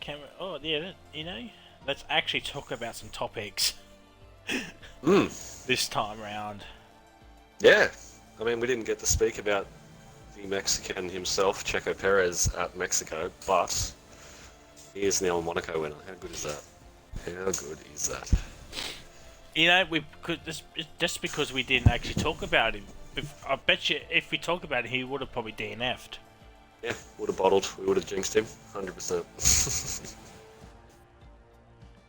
can we, oh yeah, you know, let's actually talk about some topics this time round. Yeah, I mean, we didn't get to speak about the Mexican himself, Checo Perez, at Mexico, but he is now a Monaco winner. How good is that? How good is that? You know, we could just because we didn't actually talk about him. I bet you if we talked about it, he would have probably DNF'd. Yeah, would have bottled. We would have jinxed him, 100%.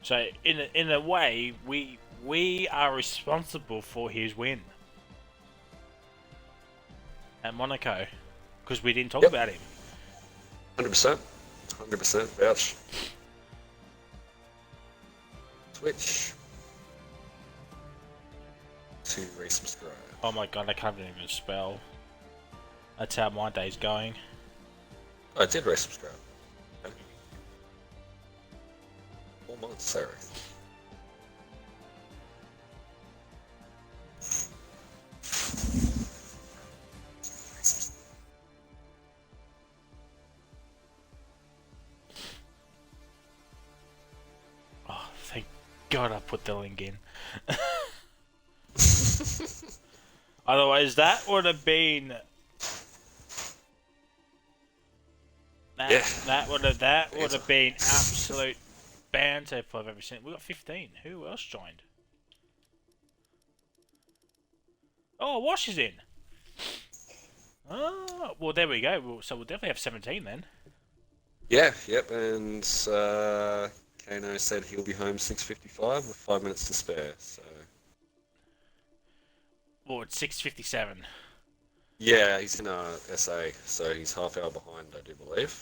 So in a way, we are responsible for his win at Monaco because we didn't talk Yep. about him. 100%. 100% vouch. Switch to resubscribe. Oh my god, I can't even spell. That's how my day's going. I did resubscribe. Okay. 4 months, sorry. Oh, thank God I put the link in. Otherwise, that would have been. That would have been absolute banter if I've ever seen. We got 15. Who else joined? Oh, Wash is in. Oh, well, there we go. So we'll definitely have 17 then. Yeah, yep, and Kano said he'll be home 6:55 with 5 minutes to spare, so... Well, it's 6:57. Yeah, he's in SA, so he's half hour behind, I do believe.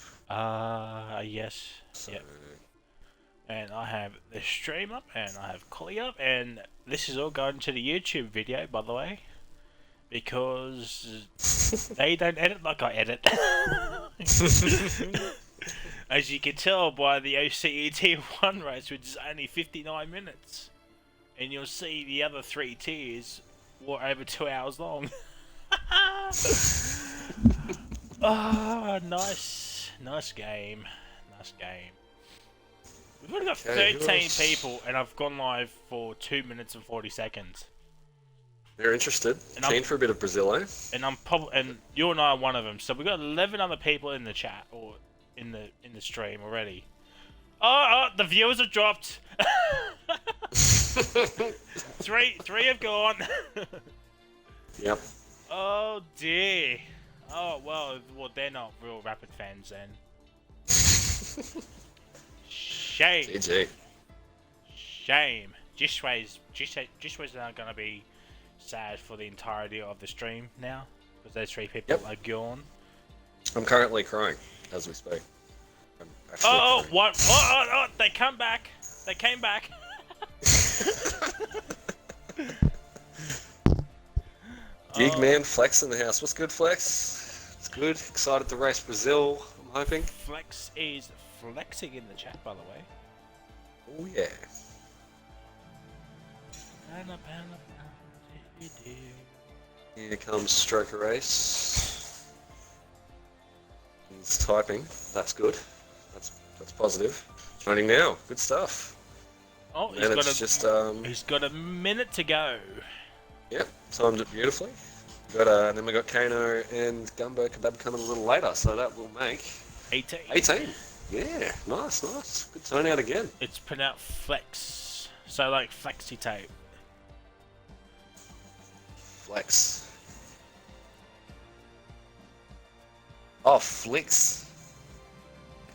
Yes. So... Yep. And I have the stream up, and I have Collie up, and this is all going to the YouTube video, by the way. Because they don't edit like I edit. As you can tell by the OCE 1 race, which is only 59 minutes. And you'll see the other 3 tiers were over 2 hours long. Oh, nice. Nice game. Nice game. We've only got 13 people, and I've gone live for 2 minutes and 40 seconds. They're interested. And Keen for a bit of Brazil, eh? And and you and I are one of them. So we've got 11 other people in the chat or in the stream already. Oh, the viewers have dropped. three have gone. Yep. Oh dear. Oh well, they're not real Rapid fans then. Shame. GG. Shame. Jishway's not gonna be sad for the entirety of the stream now because those 3 people are gone. I'm currently crying as we speak. What? Oh, they come back. They came back. Gig man, Flex in the house. What's good, Flex? It's good. Excited to race Brazil, I'm hoping. Flex is flexing in the chat, by the way. Oh, yeah. Here comes Stroker Race. He's typing. That's good. That's positive. Joining now. Good stuff. Oh, he's got a minute to go. Yep, timed it beautifully. Then we got Kano and Gumbo Kebab coming a little later, so that will make 18. 18. Yeah, nice. Good turnout again. It's pronounced flex, so like flexi tape. Flex. Oh, Flex.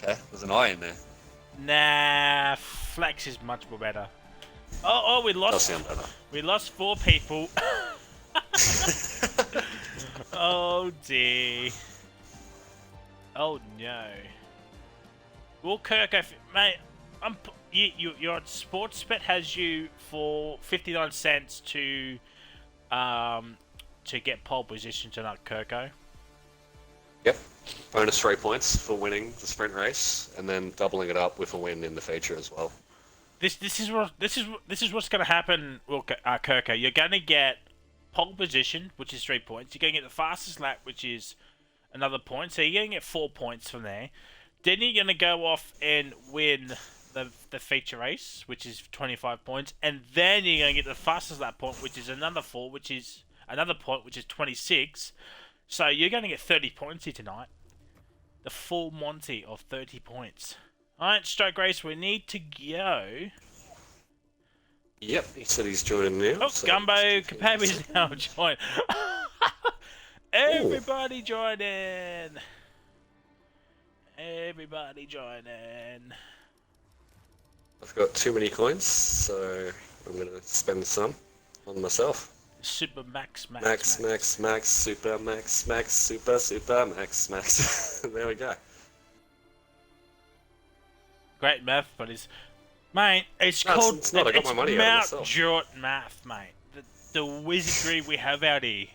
Okay, there's an I in there. Nah, flex is much more better. Oh, we lost. Does sound better. We lost 4 people. Oh dear. Oh no. Well, Kirk, mate, your Sportsbet has you for 59 cents to get pole position tonight, Kirko. Yep. Bonus 3 points for winning the sprint race, and then doubling it up with a win in the feature as well. This is what's going to happen, Kirko. You're going to get pole position, which is 3 points. You're going to get the fastest lap, which is another point. So you're going to get 4 points from there. Then you're gonna go off and win the feature race, which is 25 points, and then you're gonna get the fastest lap point, which is another 4, which is another point, which is 26. So you're gonna get 30 points here tonight. The full Monty of 30 points. Alright, Stroke Race, we need to go. Yep, he said he's joining now. Oh, so Gumbo just give me a Kapabi's second. now joined. Everybody join in. Everybody join in. I've got too many coins, so I'm gonna spend some on myself. Super max. Max, super max, super max. There we go. Great math, buddies. Mate, it's No, called it's not. I got my money out of Mount myself. Jort math, mate. The wizardry we have out here.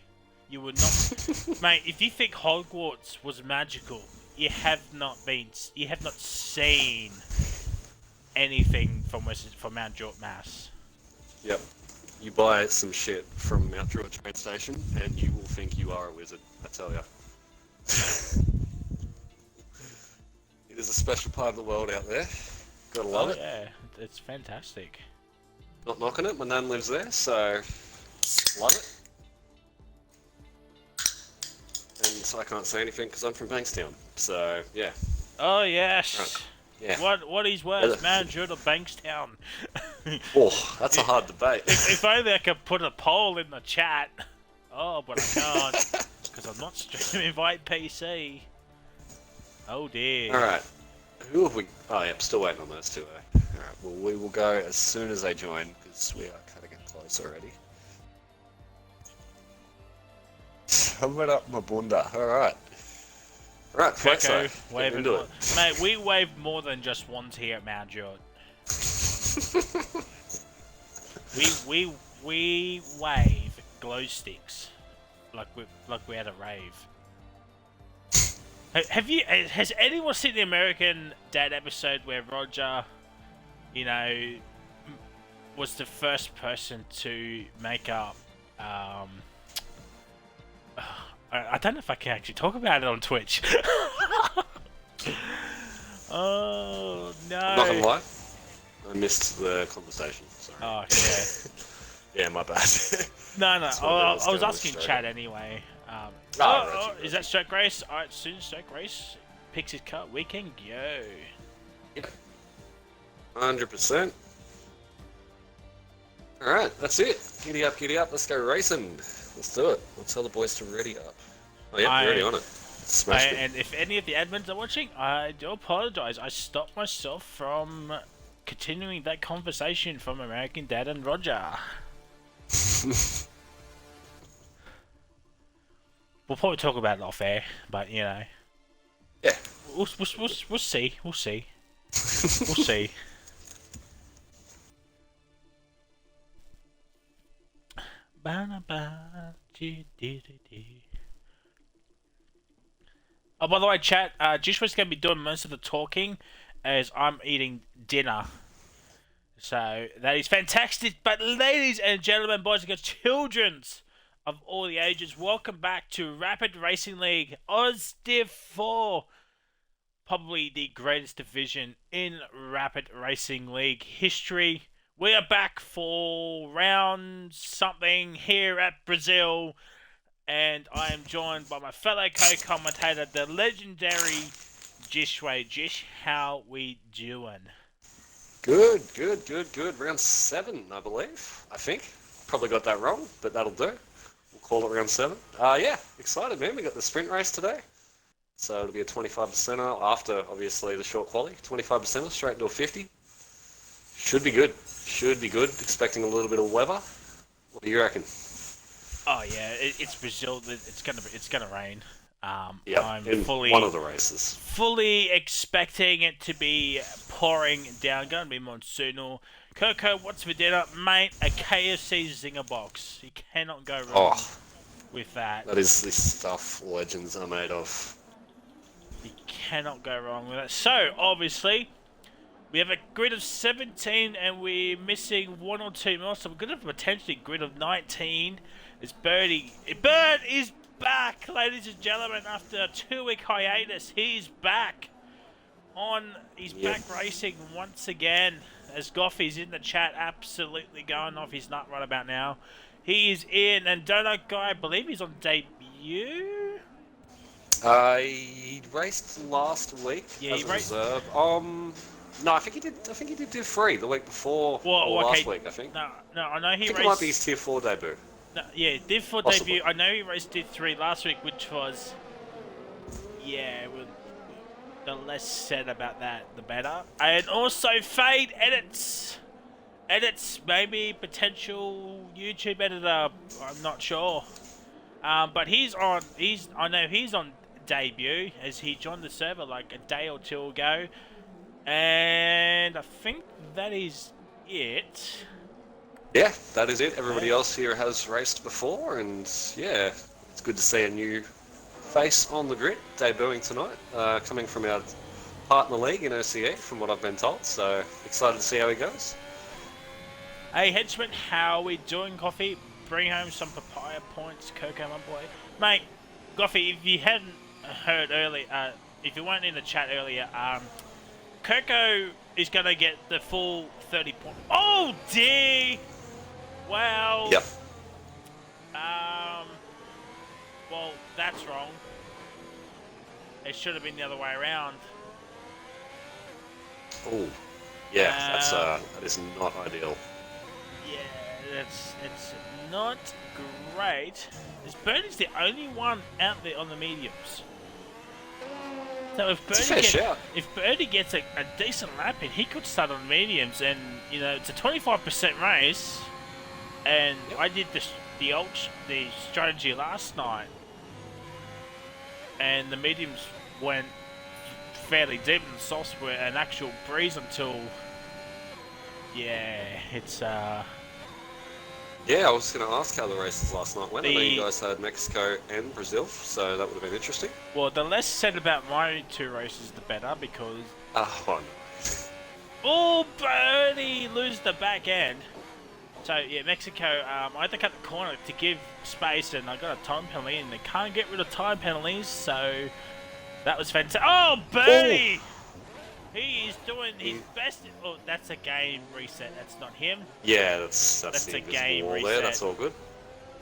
You would not, mate. If you think Hogwarts was magical, you have not seen anything from Mount Jort maths. Yep. You buy some shit from Mount Druitt train station, and you will think you are a wizard. I tell ya. It is a special part of the world out there. Gotta love it. Yeah, it's fantastic. Not knocking it. My nan lives there, so love it. And I can't say anything because I'm from Bankstown. So yeah. Oh yes. Right. Yeah. What is worse, Mount Jort or Bankstown? Oh, that's a hard debate. If only I could put a poll in the chat. Oh, but I can't because I'm not streaming via PC. Oh dear. All right. Who have we? Oh, yeah, I'm still waiting on those two. All right. Well, we will go as soon as they join because we are cutting it close already. Coming up my bunda. All right. Right, Coco, Flexo, waving into more. it. Mate, we wave more than just once here at Mount Jort. we wave glow sticks like we had a rave. Has anyone seen the American Dad episode where Roger, you know, was the first person to make up I don't know if I can actually talk about it on Twitch. Oh no! I'm not gonna lie. I missed the conversation. Sorry. Oh yeah. Yeah, my bad. No. I was going asking straight chat up. anyway. Roger. Is that Stroke Race? Alright, soon as Stroke Race picks his cut, we can go. Yep. 100%. All right, that's it. Giddy up, giddy up. Let's go racing. Let's do it. We'll tell the boys to ready up. Oh yeah, we're already on it. Smashed it. And if any of the admins are watching, I do apologize. I stopped myself from continuing that conversation from American Dad and Roger. We'll probably talk about it off air, but you know. Yeah. We'll see. We'll see. We'll see. Oh, by the way, chat, Jishwa's going to be doing most of the talking as I'm eating dinner. So, that is fantastic. But ladies and gentlemen, boys and girls, children's of all the ages, welcome back to Rapid Racing League Aus Div 4. Probably the greatest division in Rapid Racing League history. We are back for round something here at Brazil. And I am joined by my fellow co-commentator, the legendary Jishway. Jish, how we doing? Good. Round 7, I believe. I think. Probably got that wrong, but that'll do. We'll call it round 7. Yeah, excited, man. We got the sprint race today. So it'll be a 25%er after, obviously, the short quali. 25%er straight into a 50. Should be good. Expecting a little bit of weather. What do you reckon? Oh yeah, it's Brazil. It's gonna rain. Yeah, I'm in one of the races. fully expecting it to be pouring down. Gonna be monsoonal. Coco, what's for dinner, mate? A KFC zinger box. You cannot go wrong with that. That is the stuff legends are made of. You cannot go wrong with it. So obviously, we have a grid of 17, and we're missing 1 or 2 more. So we're gonna have a potentially grid of 19. It's Birdie. Bird is back, ladies and gentlemen, after a 2-week hiatus. He's back He's Yep. back racing once again. As Goffy's in the chat, absolutely going off his nut right about now. He is in, and Donut Guy, I believe he's on debut. He raced last week Yeah, as he a raced. reserve. No, I think he did. I think he did Tier 3 the week before Well, or last okay. week. I think. No, I know I he think raced. it might be his Tier 4 debut. No, yeah, Div 4 Possibly. debut. I know he raced Div 3 last week, which was. Yeah, with the less said about that, the better. And also, Fade edits. Maybe potential YouTube editor. I'm not sure. But I know he's on debut as he joined the server like a day or two ago. And I think that is it. Yeah, that is it. Everybody else here has raced before, and yeah, it's good to see a new face on the grid debuting tonight, coming from our partner league in OCE, from what I've been told. So excited to see how he goes. Hey, Henchman, how are we doing, Coffee? Bring home some papaya points, Coco, my boy. Mate, Coffee, if you hadn't heard earlier, if you weren't in the chat earlier, Coco is going to get the full 30 points. Oh, dear! Well, Yep. well, that's wrong. It should have been the other way around. Oh, yeah, that is not ideal. Yeah, it's not great. This Birdie's the only one out there on the mediums. So if Birdie gets a decent lap in, he could start on mediums, and you know it's a 25% race. And Yep. I did the strategy last night, and the mediums went fairly deep, and the softs were an actual breeze until. Yeah, it's Yeah, I was going to ask how the races last night went. I know you guys had Mexico and Brazil, so that would have been interesting. Well, the less said about my two races, the better, because... Oh, no. Oh, Birdie! Lose the back end. So, yeah, Mexico, I had to cut the corner to give space, and I got a time penalty, and they can't get rid of time penalties, so... That was fantastic. Oh, Birdie! Oh. He is doing his best. Oh, that's a game reset. That's not him. Yeah, that's the the game wall reset. there. That's all good.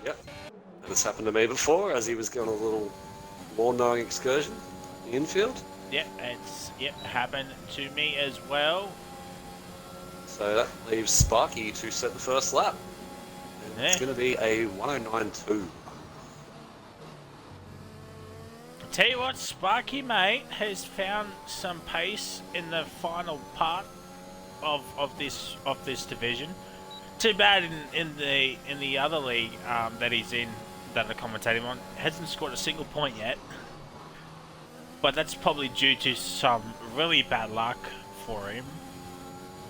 Yep. And it's happened to me before as he was going a little lawn-mowing excursion in the infield. Yep, happened to me as well. So that leaves Sparky to set the first lap. And It's going to be a 109.2. Tell you what, Sparky mate has found some pace in the final part of this division. Too bad in the other league that he's in, that I commentating on, hasn't scored a single point yet. But that's probably due to some really bad luck for him.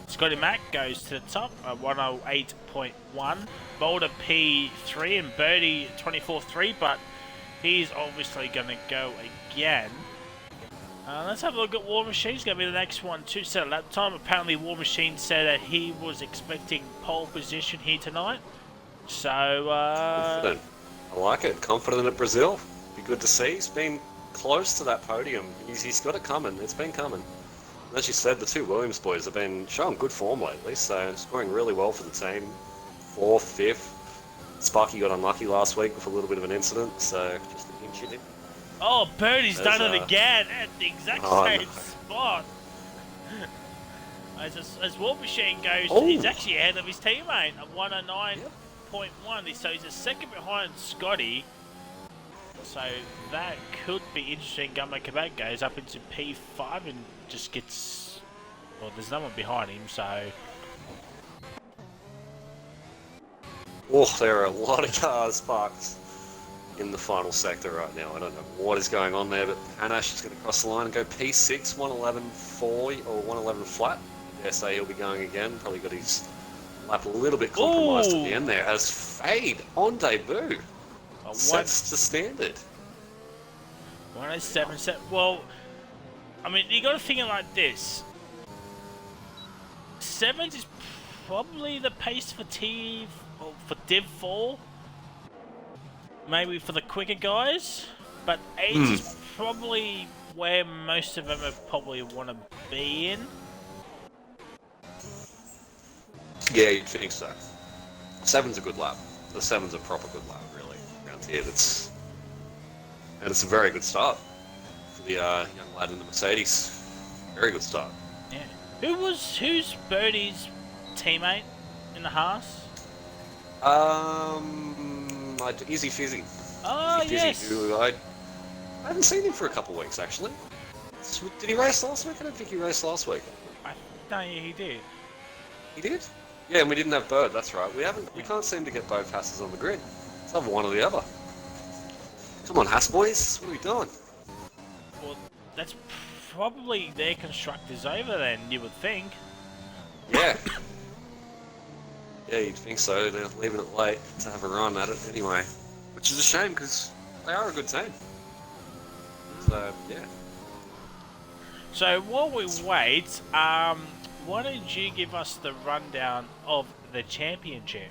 Scotty Mac goes to the top at 108.1. Boulder P3 and Birdie 24.3, but he's obviously going to go again. Let's have a look at War Machine. He's going to be the next one to set a lap time. Apparently War Machine said that he was expecting pole position here tonight. So, Confident. I like it. Confident at Brazil. Be good to see. He's been close to that podium. He's got it coming. It's been coming. And as you said, the two Williams boys have been showing good form lately, so scoring really well for the team. 4th, 5th. Sparky got unlucky last week with a little bit of an incident, so just an inch in him. oh, Birdie's done it again at the exact same spot. As War Machine goes, he's actually ahead of his teammate at 109.1. So he's a second behind Scotty. So that could be interesting. Gummo Quebec goes up into P5 and just gets... Well, there's no one behind him, so... Oh, there are a lot of cars parked in the final sector right now. I don't know what is going on there, but Hanash is going to cross the line and go P6, 111.4 or 111 flat. I dare say he'll be going again. Probably got his lap a little bit compromised at the end there. As Fade on debut sets the standard. 107. Well, I mean, you got to think it like this. 7s is probably the pace for for Div 4. Maybe for the quicker guys. But 8 is probably where most of them would probably want to be in. Yeah, you'd think so. 7's a good lap. The 7's a proper good lap, really. Around here, and it's a very good start for the young lad in the Mercedes. Very good start. Yeah. Who's Birdie's teammate in the Haas? Easy Fizzy. Oh, Easy Fizzy, yes. who I haven't seen him for a couple of weeks, actually. Did he race last week? I don't think he raced last week. No, he did. He did? Yeah, and we didn't have Bird, that's right. We can't seem to get both Hasses on the grid. It's either one or the other. Come on, Hass boys, what are we doing? Well, that's probably their constructors over then, you would think. Yeah. Yeah, you'd think so. They're leaving it late to have a run at it anyway. Which is a shame, because they are a good team. So, yeah. So while we wait, why don't you give us the rundown of the championship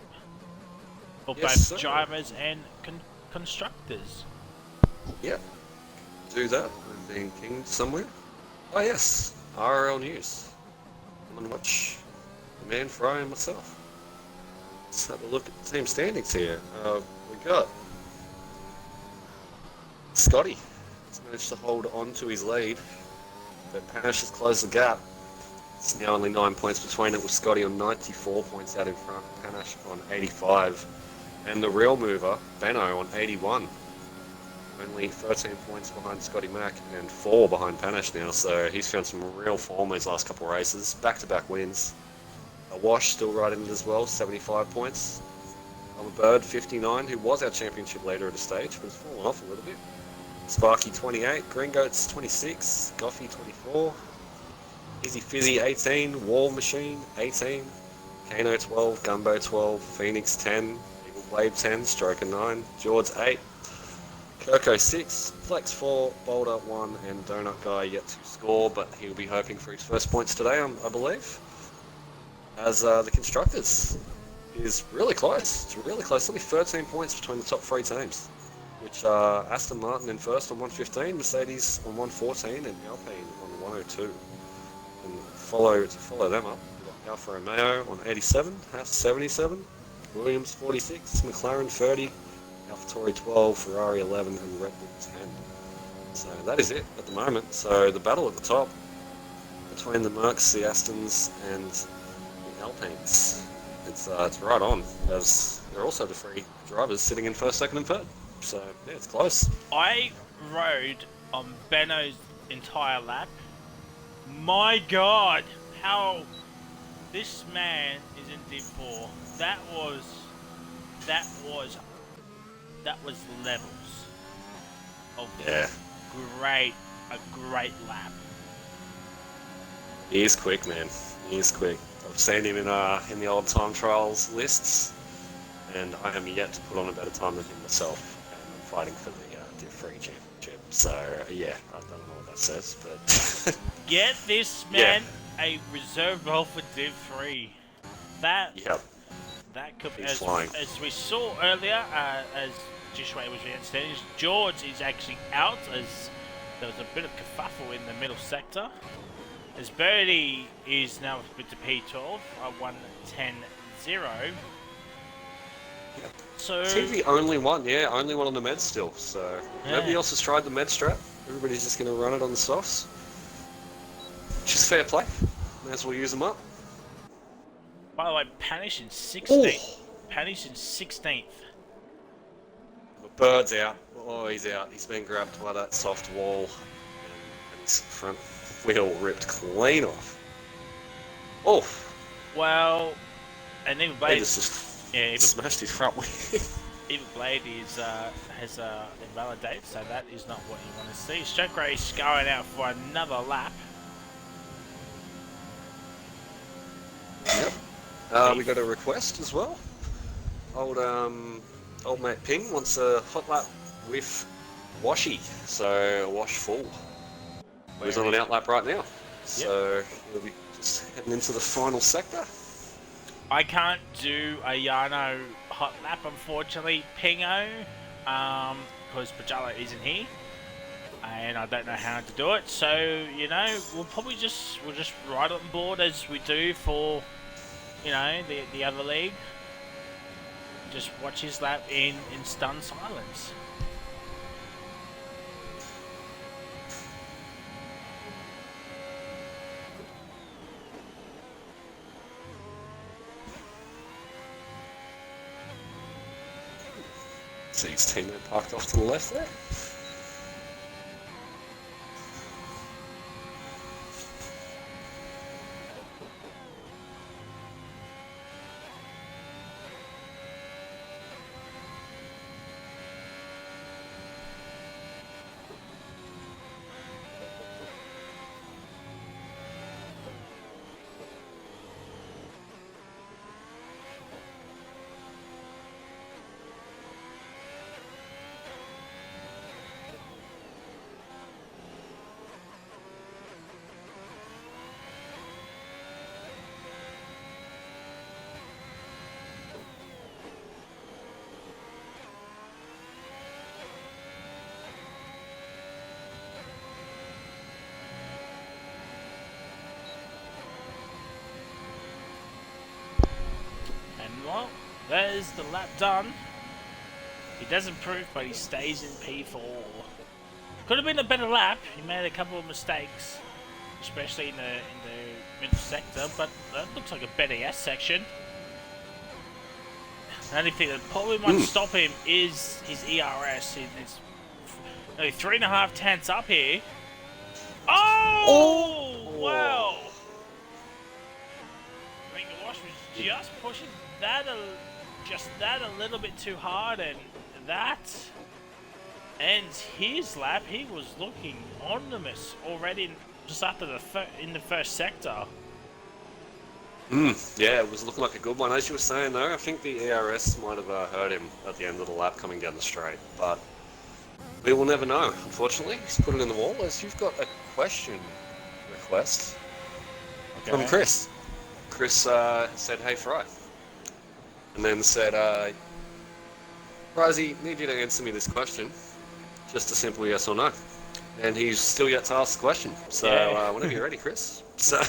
for Yes, both sir. drivers and constructors? Yep. Do that. I'm being pinged somewhere. Oh, yes. RRL News. Come and watch the man Fry and myself. Let's have a look at the team standings here. We got Scotty. He's managed to hold on to his lead, but Panish has closed the gap. It's now only 9 points between it, with Scotty on 94 points out in front, Panache on 85, and the real mover, Benno, on 81. Only 13 points behind Scotty Mack and 4 behind Panache now, so he's found some real form these last couple of races. Back-to-back wins. A Wash still right in it as well, 75 points. A Bird, 59, who was our championship leader at a stage, but has fallen off a little bit. Sparky, 28. Green Goats, 26. Goffy, 24. Easy Fizzy, 18. Wall Machine, 18. Kano, 12. Gumbo, 12. Phoenix, 10. Evil Blade, 10. Stroker, 9. George, 8. Kirko, 6. Flex, 4. Boulder, 1. And Donut Guy yet to score, but he'll be hoping for his first points today, I believe. As the Constructors is really close. It's really close. Only 13 points between the top 3 teams, which are Aston Martin in first on 115, Mercedes on 114, and Alpine on 102. And to follow them up, we've got Alfa Romeo on 87, Haas 77, Williams 46, McLaren 30, AlphaTauri 12, Ferrari 11, and Red Bull 10. So that is it at the moment. So the battle at the top between the Mercs, the Astons, and the Alpines. It's right on, as they're also the 3 drivers sitting in first, second, and third. So yeah, it's close. I rode on Benno's entire lap. My God, how this man is in Div 4. That was levels of Yeah, a great lap. he is quick, man. He is quick. I've seen him in the old time trials lists, and I am yet to put on a better time than him myself. And I'm fighting for the Div 3 championship. So yeah, I don't know what that says, but Get this man a reserve role for Div 3. That could be, He's flying. as we saw earlier, as Jishway was being standing, George is actually out, as there was a bit of kerfuffle in the middle sector. As Birdie is now with the P12, 110.0. So is he the only one? Yeah, only one on the med still. So nobody else has tried the med strap. Everybody's just going to run it on the softs. Which is fair play. May as well use them up. by the way, Panish in 16th. Panish in 16th. But Bird's out. Oh, he's out. He's been grabbed by that soft wall, and his front wheel ripped clean off. Oh, Well, and even he Blade, just yeah, even, smashed his front wheel. even Blade is has invalidated, so that is not what you want to see. Stroke Race going out for another lap. Yep. We got a request as well. Old mate Ping wants a hot lap with Washy, so Wash full. He's on an out lap right now, so he'll be just heading into the final sector. I can't do a Yano hot lap, unfortunately, Pingo, because Pajala isn't here. and I don't know how to do it. So you know, we'll just ride on board as we do for the other league. Just watch his lap in stunned silence. See his teammate parked off to the left there. Well, there's the lap done. He does improve, but he stays in P4. Could have been a better lap. He made a couple of mistakes, especially in the middle sector, but that looks like a better S section. The only thing that probably might stop him is his ERS. It's only 3.5 tenths up here. Oh! Wow! I mean, the Wash was just pushing that a little bit too hard, and that ends his lap. He was looking ominous already just after in the first sector. Yeah, it was looking like a good one. As you were saying though, I think the ERS might have hurt him at the end of the lap coming down the straight, but we will never know, unfortunately. He's put it in the wall. As you've got a question request from Chris. Chris said, "Hey Fry," and then said, "Frizzy, need you to answer me this question. Just a simple yes or no." And he's still yet to ask the question. So whenever you're ready, Chris. So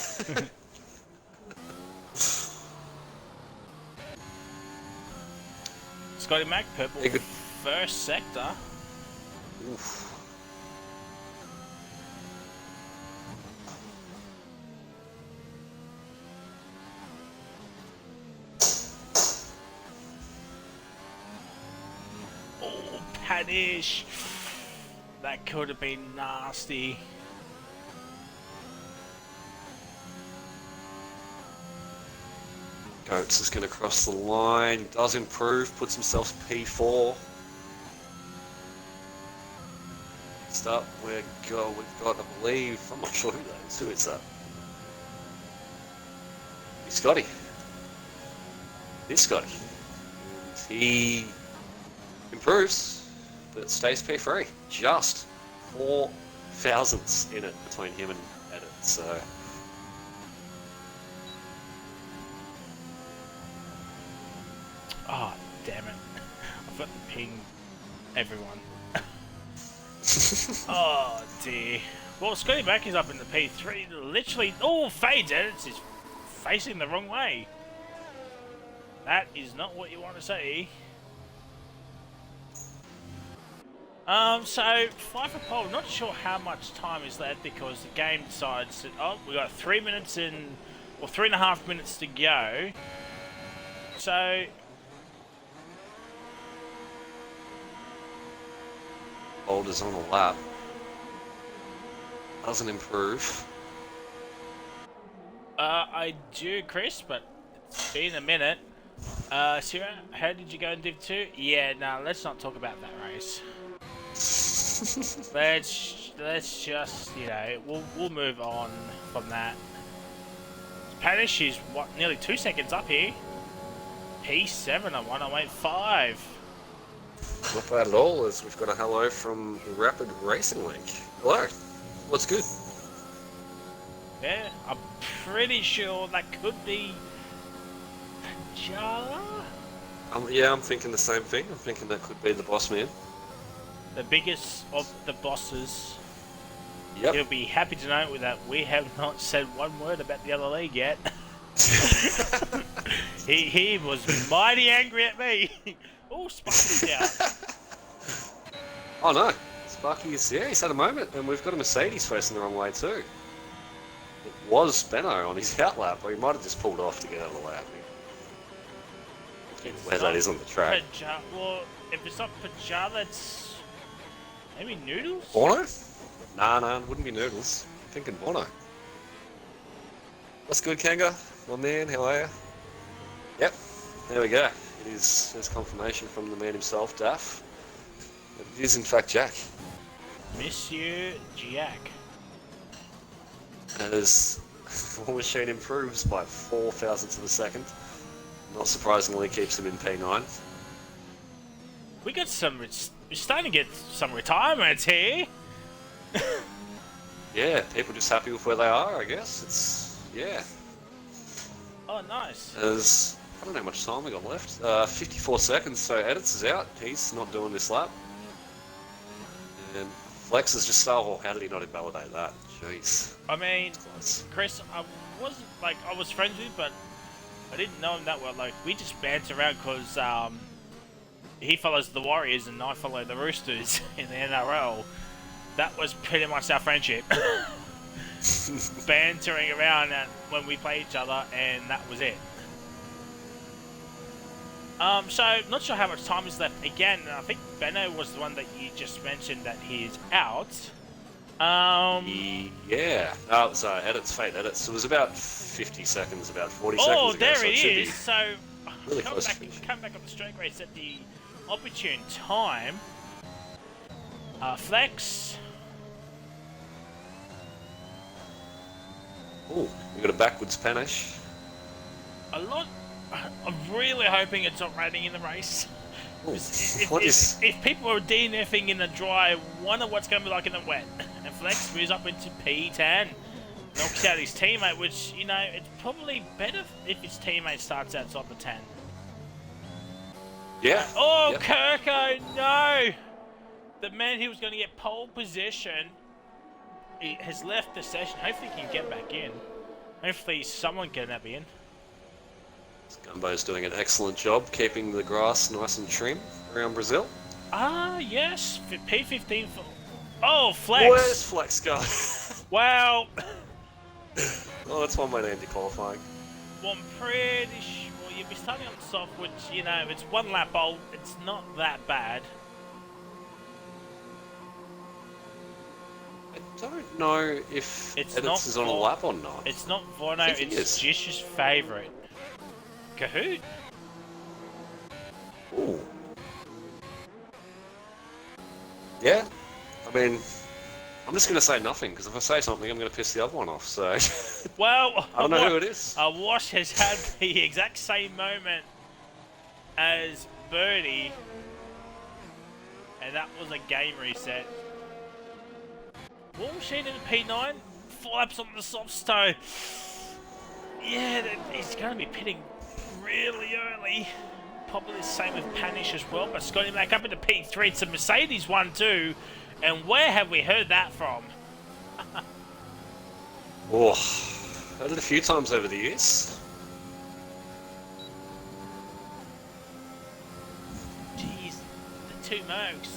Scotty Mac, purple first sector. Oof. Oh, Panish. That could have been nasty. Goats is going to cross the line, does improve, puts himself P4. Next up, we've got, I believe, I'm not sure who that is. Who is that? It's Scotty. It's Scotty. He improves, but stays P3. Just 4 thousandths in it between him and Edit, so... Oh, damn it. I've got to ping everyone. Oh, dear. Well, Scotty Mac is up in the P3. Literally, Fades Edits is facing the wrong way. That is not what you want to see. So, 5 for pole. Not sure how much time is left because the game decides that, we got 3 minutes in, or 3.5 minutes to go. So... Boulders on a lap. Doesn't improve. I do, Chris, but it's been a minute. Sarah, how did you go in Div 2? Yeah, no, let's not talk about that race. let's just, we'll move on from that. Panish is, nearly 2 seconds up here. P7 at 108.5. Not bad at all, as we've got a hello from Rapid Racing League. Hello, what's good? Yeah, I'm pretty sure that could be Jala. Yeah, I'm thinking the same thing. I'm thinking that could be the boss man. the biggest of the bosses. Yep. He'll be happy to know that we have not said one word about the other league yet. he was mighty angry at me. Oh, Sparky's out. Oh no, Sparky's, yeah, he's had a moment, and we've got a Mercedes facing the wrong way too. It was Benno on his outlap, or he might have just pulled off to get out of the way, I think. Where that is on the track. Well, if it's not Pajar, that's maybe Noodles? Bono? Nah, it wouldn't be Noodles. I'm thinking Bono. What's good, Kanga? My man, how are you? Yep, there we go. It is, there's confirmation from the man himself, Daff. It is in fact Jack. Monsieur Jack. As War Machine improves by 4 thousandths of a second, not surprisingly keeps him in P9. We got some. We're starting to get some retirements here. Yeah, people just happy with where they are, I guess. It's, yeah. Oh, nice. There's, I don't know how much time we got left. 54 seconds, so Edits is out. He's not doing this lap. And Flex is just so, how did he not invalidate that? Jeez. I mean, Chris, I wasn't, like, I was friends with him, but I didn't know him that well. Like, we just banter around because he follows the Warriors and I follow the Roosters in the NRL. That was pretty much our friendship. Bantering around when we play each other, and that was it. So, not sure how much time is left. Again, I think Benno was the one that you just mentioned that he's out. Yeah. Oh, sorry, Edits, Fate Edits. It was about 50 seconds, about 40 seconds ago. Oh, there so it is. Be so, really come back on the straight race at the opportune time. Flex. Oh, we got a backwards panish. I'm really hoping it's not raining in the race. Ooh, if people are DNFing in the dry, wonder what's going to be like in the wet. And Flex moves up into P10. Knocks out his teammate, which, you know, it's probably better if his teammate starts outside the 10. Yeah. Oh, yep. Kirko, no! The man who was going to get pole position, he has left the session. Hopefully he can get back in. Hopefully someone can be in. Gumbo's doing an excellent job keeping the grass nice and trim around Brazil. Ah, yes. P15 for... Oh, Flex. Where's Flex going? Wow. Oh, that's one way to end your qualifying. Well, I'm pretty sure you'll be starting on the soft, which, you know, if it's one lap old, it's not that bad. I don't know if Edits is on a lap or not. It's not Vono, it's Jish's favourite. Kahoot? Ooh. Yeah. I mean, I'm just going to say nothing, because if I say something, I'm going to piss the other one off, so... Well... I don't know who it is. Wash has had the exact same moment as Birdie, and that was a game reset. War Machine in the P9, 4 laps on the soft stone. Yeah, he's going to be pitting really early. Probably the same with Panish as well, but Scotty back up into P3. It's a Mercedes 1-2, and where have we heard that from? Oh, heard it a few times over the years. Jeez, the two Mercs.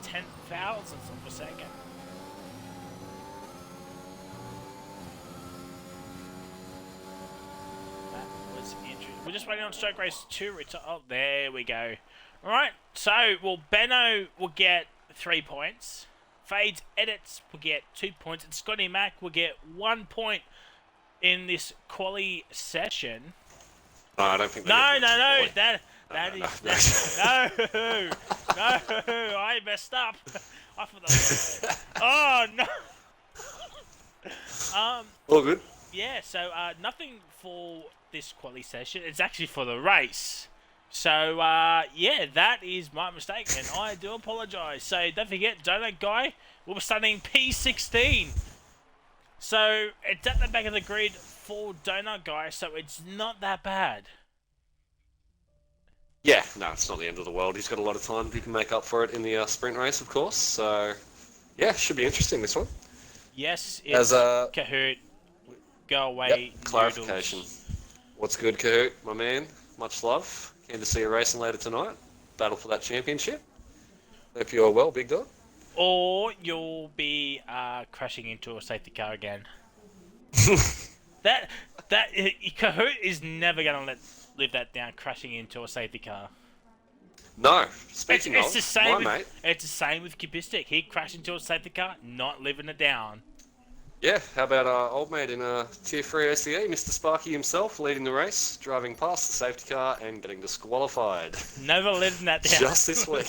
10 thousandths of a second. That was interesting. We're just waiting on Stroke Race 2 return. Oh, there we go. Alright, so, well, Benno will get 3 points. Fades Edits will get 2 points. And Scotty Mac will get 1 point in this quali session. No, I don't think No, I messed up. I thought oh, no. All good. Yeah, so nothing for this quali session. It's actually for the race. So, yeah, that is my mistake, and I do apologise. So, don't forget, Donut Guy will be starting P16. So, it's at the back of the grid for Donut Guy, so it's not that bad. Yeah, no, it's not the end of the world. He's got a lot of time. He can make up for it in the sprint race, of course. So, yeah, should be interesting, this one. Yes, As it's Kahoot. Go Yep, away, clarification. noodles. What's good, Kahoot, my man? Much love. Keen to see you racing later tonight. Battle for that championship. Hope you're well, big dog. Or you'll be crashing into a safety car again. that Kahoot is never gonna live that down, crashing into a safety car. No, speaking It's the same my with, mate. It's the same with Kubistic. He crashed into a safety car, not living it down. Yeah, how about our old mate in Tier 3 ACE, Mr. Sparky himself, leading the race, driving past the safety car and getting disqualified. Never living that down. Just this week.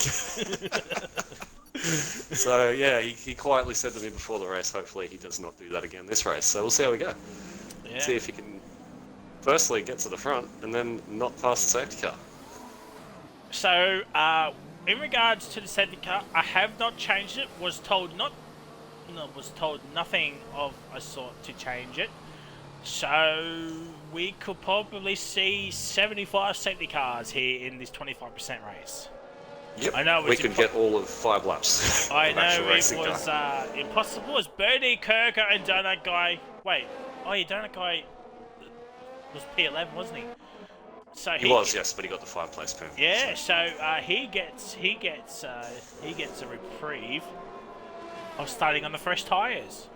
So, yeah, he quietly said to me before the race, hopefully he does not do that again this race. So we'll see how we go. Yeah. See if he can, firstly, get to the front and then not pass the safety car. So, in regards to the safety car, I have not changed it. Was told nothing of a sort to change it. So we could probably see 75 safety cars here in this 25% race. Yep, I know we could get all of 5 laps. I of know actual it racing was car. impossible. As Birdie, Kirker, and Donut Guy. Wait, Donut Guy was P11, wasn't he? So He was, yes, but he got the 5th-place pin. Yeah, so he gets a reprieve of starting on the fresh tyres.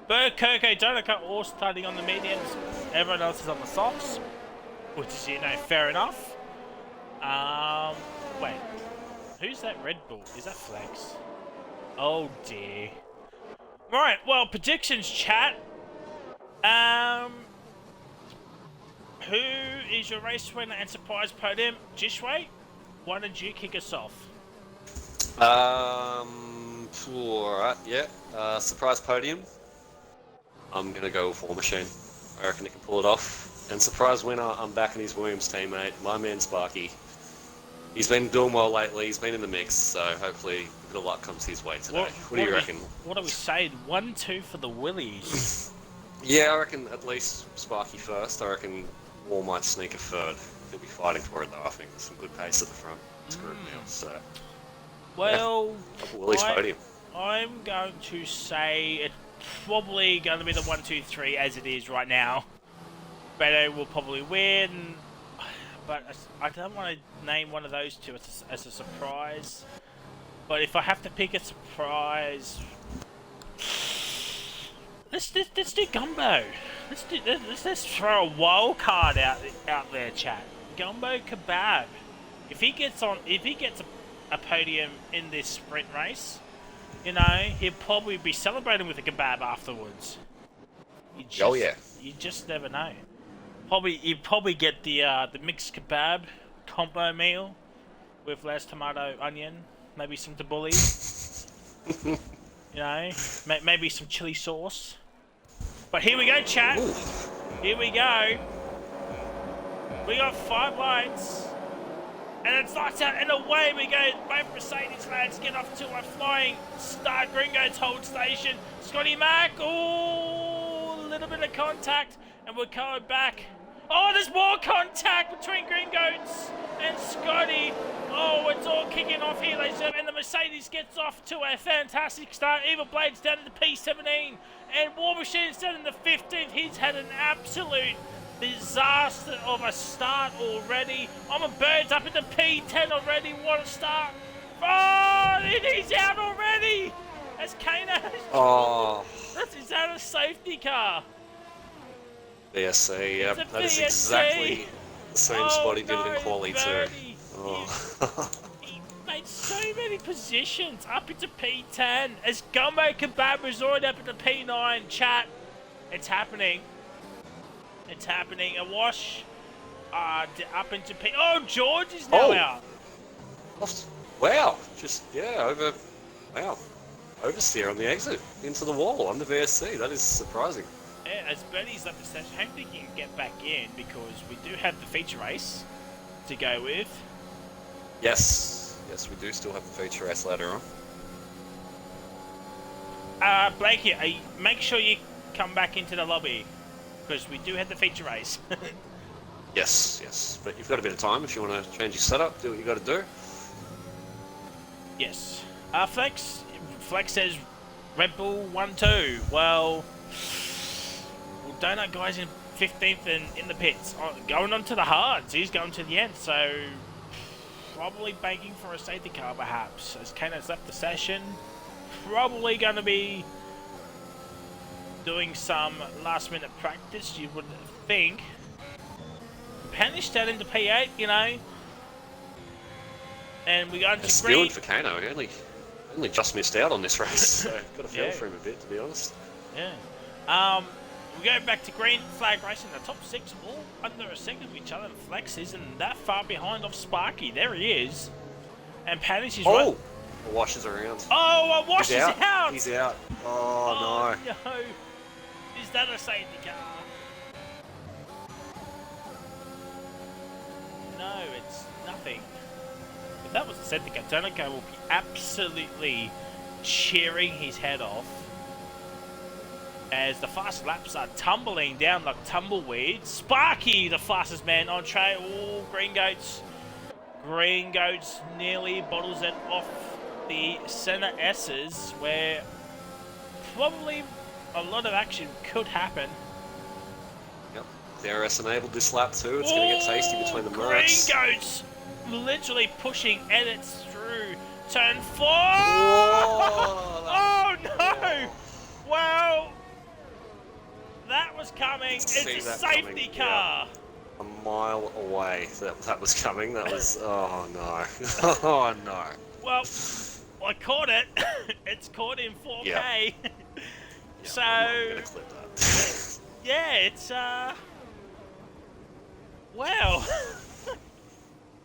Bird, Kirko, Donica all starting on the mediums. Everyone else is on the softs, which is, fair enough. Wait, who's that Red Bull? Is that Flex? Oh dear. Right, well, predictions, chat. Who is your race winner and surprise podium? Jishway, why don't you kick us off? Alright, yeah. Surprise podium. I'm going to go with War Machine. I reckon he can pull it off. And surprise winner, I'm backing his Williams teammate, my man Sparky. He's been doing well lately, he's been in the mix, so hopefully a bit of luck comes his way today. What do you reckon? What are we saying? 1-2 for the Willies. Yeah, I reckon at least Sparky first. I reckon War might sneak a third. He'll be fighting for it though, I think. There's some good pace at the front. It's good now, so... Well, yeah, Willie's podium. I'm going to say it's probably going to be the 1-2-3 as it is right now. Beto will probably win, but I don't want to name one of those two as a surprise. But if I have to pick a surprise, let's do Gumbo. Let's throw a wild card out there, chat. Gumbo Kebab. If he gets a podium in this sprint race, he'll probably be celebrating with a kebab afterwards. You just never know. You'd probably get the mixed kebab combo meal with less tomato, onion, maybe some tabbouleh. Maybe some chili sauce. But here we go, chat. Ooh. Here we go. We got 5 lights. And it's lights out and away we go. Both Mercedes lads get off to a flying start. Gringo's hold station. Scotty Mack. Oh, a little bit of contact. And we're going back. Oh, there's more contact between Gringo's and Scotty. Oh, it's all kicking off here, ladies and gentlemen. And the Mercedes gets off to a fantastic start. Evil Blade's down in the P17. And War Machine's down in the 15th. He's had an absolute disaster of a start already. I'm a Bird's up in the P10 already. What a start. Oh, he's out already. As Kana. Oh. Is that a safety car? BSC, yep. That is exactly the same spot he did it in quali too. Oh. He made so many positions up into P10. As Gumbo Kebab was already up into P9. Chat, it's happening. It's happening. A wash up into P. Oh, George is now out. Wow. Wow. Oversteer on the exit into the wall on the VSC. That is surprising. Yeah, as Bernie's left the session, hopefully he can get back in because we do have the feature race to go with. Yes, we do still have the feature race later on. Blakey, make sure you come back into the lobby because we do have the feature race. Yes, yes. But you've got a bit of time if you want to change your setup, do what you got to do. Yes. Flex says Red Bull 1-2. Well, Donut Guy's in 15th and in the pits. Going on to the hards. He's going to the end, so probably banking for a safety car perhaps. As Kano's left the session, probably going to be doing some last minute practice, you would think. Panish down into P8, you know. And we got into It's green. good for Kano. He only just missed out on this race, so got to feel Yeah. for him a bit, to be honest. Yeah. We go back to green flag racing. The top 6 all under a second of each other. And Flex isn't that far behind off Sparky. There he is. And Panish is right. The washes around. Oh, Wash is out. He's out. Oh, no. No. Is that a safety car? No, it's nothing. If that was a safety car, Donoko will be absolutely cheering his head off as the fast laps are tumbling down like tumbleweeds. Sparky, the fastest man on track. Oh, Green Goats. Green Goats nearly bottles it off the center S's, where probably a lot of action could happen. Yep. DRS enabled this lap too. It's going to get tasty between the marks. Green Goats literally pushing edits through turn 4. Oh no! Wow! That was coming. It's a safety car. Yeah. A mile away that was coming. That was, oh no. Oh no. Well, I caught it. It's caught in 4K. Yeah. So, I'm gonna clip that. yeah, it's, wow.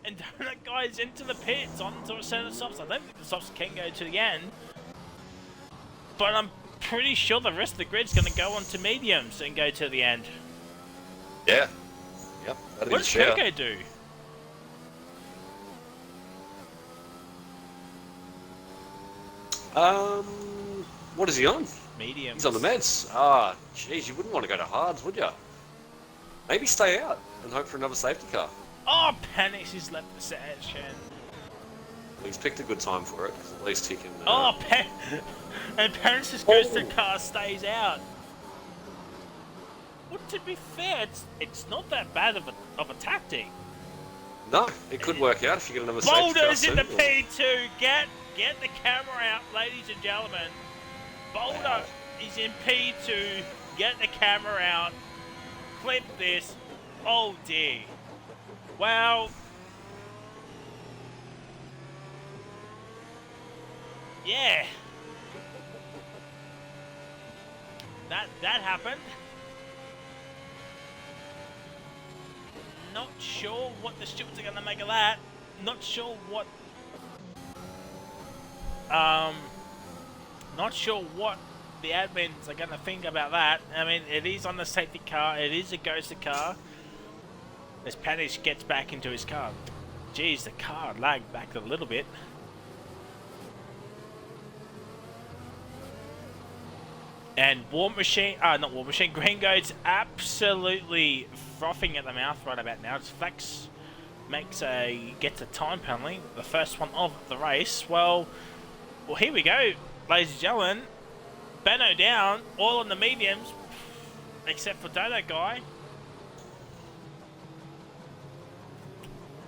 And that guy's into the pits, onto a set of softs. I don't think the softs can go to the end. But I'm pretty sure the rest of the grid's going to go on to mediums and go to the end. Yeah. Yep. What does Coco do? What is he on? Mediums. He's on the meds. Ah, jeez, you wouldn't want to go to hards, would you? Maybe stay out and hope for another safety car. Oh, Panics has left the session. He's picked a good time for it, because at least he can... And Panics' ghost car stays out. Well, to be fair, it's not that bad of a tactic. No, it could work out if you get another safety car. Boulder's in the P2. Get the camera out, ladies and gentlemen. Boulder is in P2. Get the camera out. Clip this. Oh dear. Well. Yeah. That happened. Not sure what the stewards are going to make of that. Not sure what the admins are going to think about that. I mean, it is on the safety car. It is a ghosted car. As Panish gets back into his car. Geez, the car lagged back a little bit. And Green Goat's absolutely frothing at the mouth right about now. It's Flex gets a time penalty, the first one of the race. Well, here we go, ladies and gentlemen. Benno down, all on the mediums, except for Dodo Guy.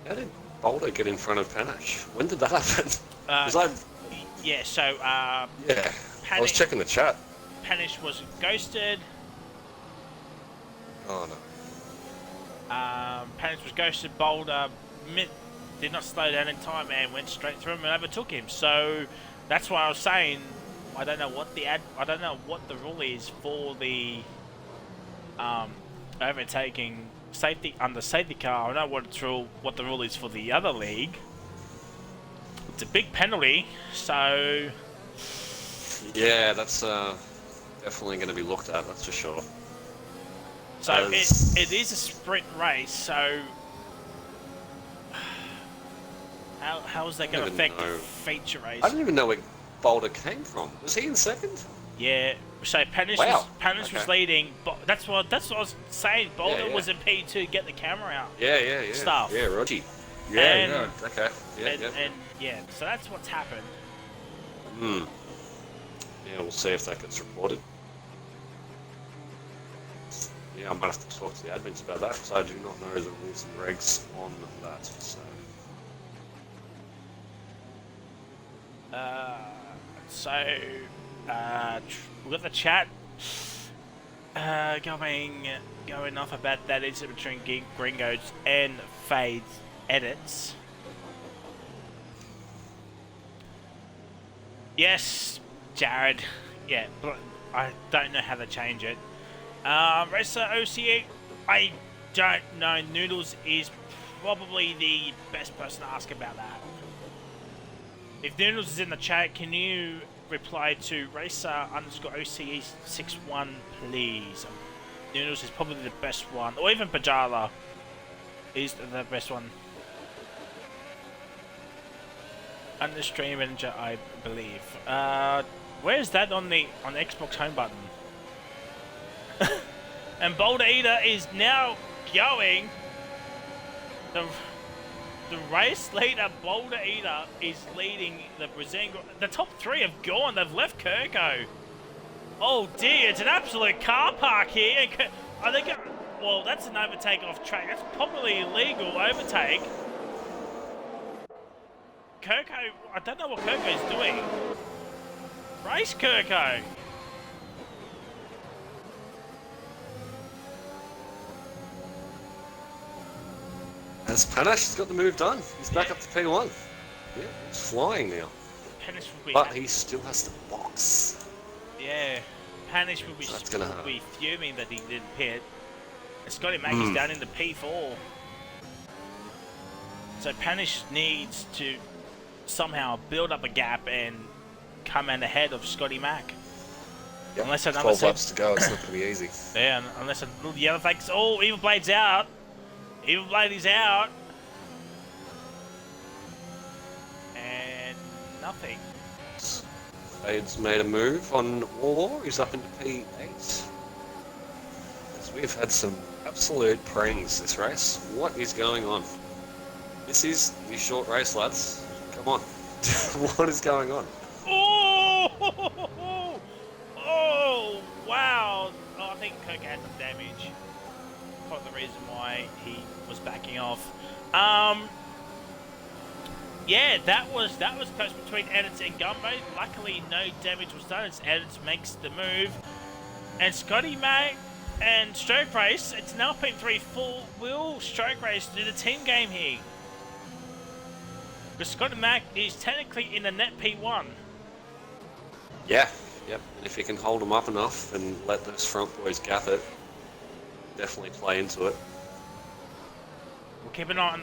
How did Boulder get in front of Panache? When did that happen? Yeah, so yeah, I was checking the chat. Panish was ghosted. Oh no. Panish was ghosted. Boulder did not slow down in time and went straight through him and overtook him. So that's why I was saying I don't know what the rule is for the overtaking safety under safety car. I know what the rule is for the other league. It's a big penalty, so yeah, that's definitely going to be looked at. That's for sure. So it is a sprint race. So how is that going to affect the feature race? I don't even know where Boulder came from. Was he in second? Yeah, So Panish Wow. was Okay. leading, but that's what I was saying. Boulder yeah. was in P2, get the camera out. Yeah. Stuff. Yeah, Roger. And, Yeah. Okay. Yeah. and yeah, so that's what's happened. Hmm. Yeah, we'll see if that gets reported. Yeah, I might have to talk to the admins about that because I do not know the rules and regs on that. So. So we've got the chat going off about that incident between Gringos and Fade's edits. Yes, Jared. Yeah, but I don't know how to change it. Racer OCE, I don't know. Noodles is probably the best person to ask about that. If Noodles is in the chat, can you reply to Racer_OCE61, please? Noodles is probably the best one, or even Pajala is the best one. Under Stream Manager, I believe. Where is that on the Xbox home button? And Boulder Eater is now going. The race leader, Boulder Eater, is leading the Brazilian. The top three have gone. They've left Kirko. Oh dear, it's an absolute car park here. I think, well, that's an overtake off track. That's probably illegal overtake. Kirko, I don't know what Kirko is doing. Race Kirko. As Panache has got the move done. He's back up to P1. Yeah, he's flying now. Panish will be But he still has to box. Yeah, Panish will be fuming that he didn't pit. And Scotty Mack is down in the P4. So Panish needs to somehow build up a gap and come in ahead of Scotty Mack. Yep, Unless another 12 laps to go, it's not going to be easy. Yeah, unless a little yellow fakes. Oh, Evil Blade's out. Evil Blade is out. And nothing. Fade's made a move on Warlord. He's up into P8. As we've had some absolute prangs this race. What is going on? This is the short race, lads. Come on. What is going on? Oh! Oh! Wow! Oh, I think Kirk had some damage. Probably the reason why he was backing off. Yeah, that was close between Edits and Gumbo. Luckily, no damage was done as Edits makes the move. And Scotty Mack and Stroke Race, it's now P3 full. Will Stroke Race do the team game here? Because Scotty Mack is technically in the net P1. Yeah, yep. And if you can hold them up enough and let those front boys gap it, definitely play into it. We'll keep an eye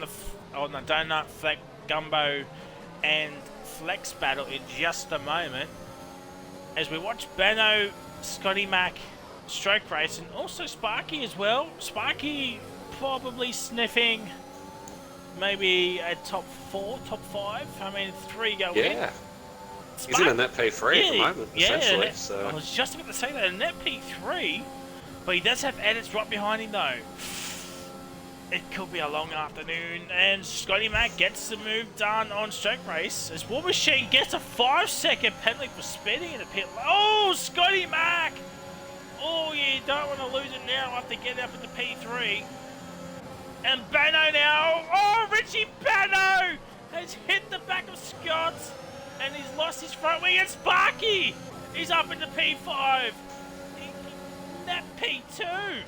on the Donut, Fleck, Gumbo and Flex battle in just a moment. As we watch Benno, Scotty Mack, Stroke Race, and also Sparky as well. Sparky probably sniffing maybe a top 4, top 5. I mean, 3 go in. Yeah. He's in a net P3 at the moment, essentially. So. I was just about to say that, a net P3, but he does have edits right behind him though. It could be a long afternoon, and Scotty Mack gets the move done on Stroke Race as War Machine gets a 5-second penalty for speeding in the pit. Oh, Scotty Mack! Oh, you don't want to lose it now after getting up into P3. And Bano now. Oh, Richie Bano has hit the back of Scott, and he's lost his front wing. And Sparky is up into P5. That P2.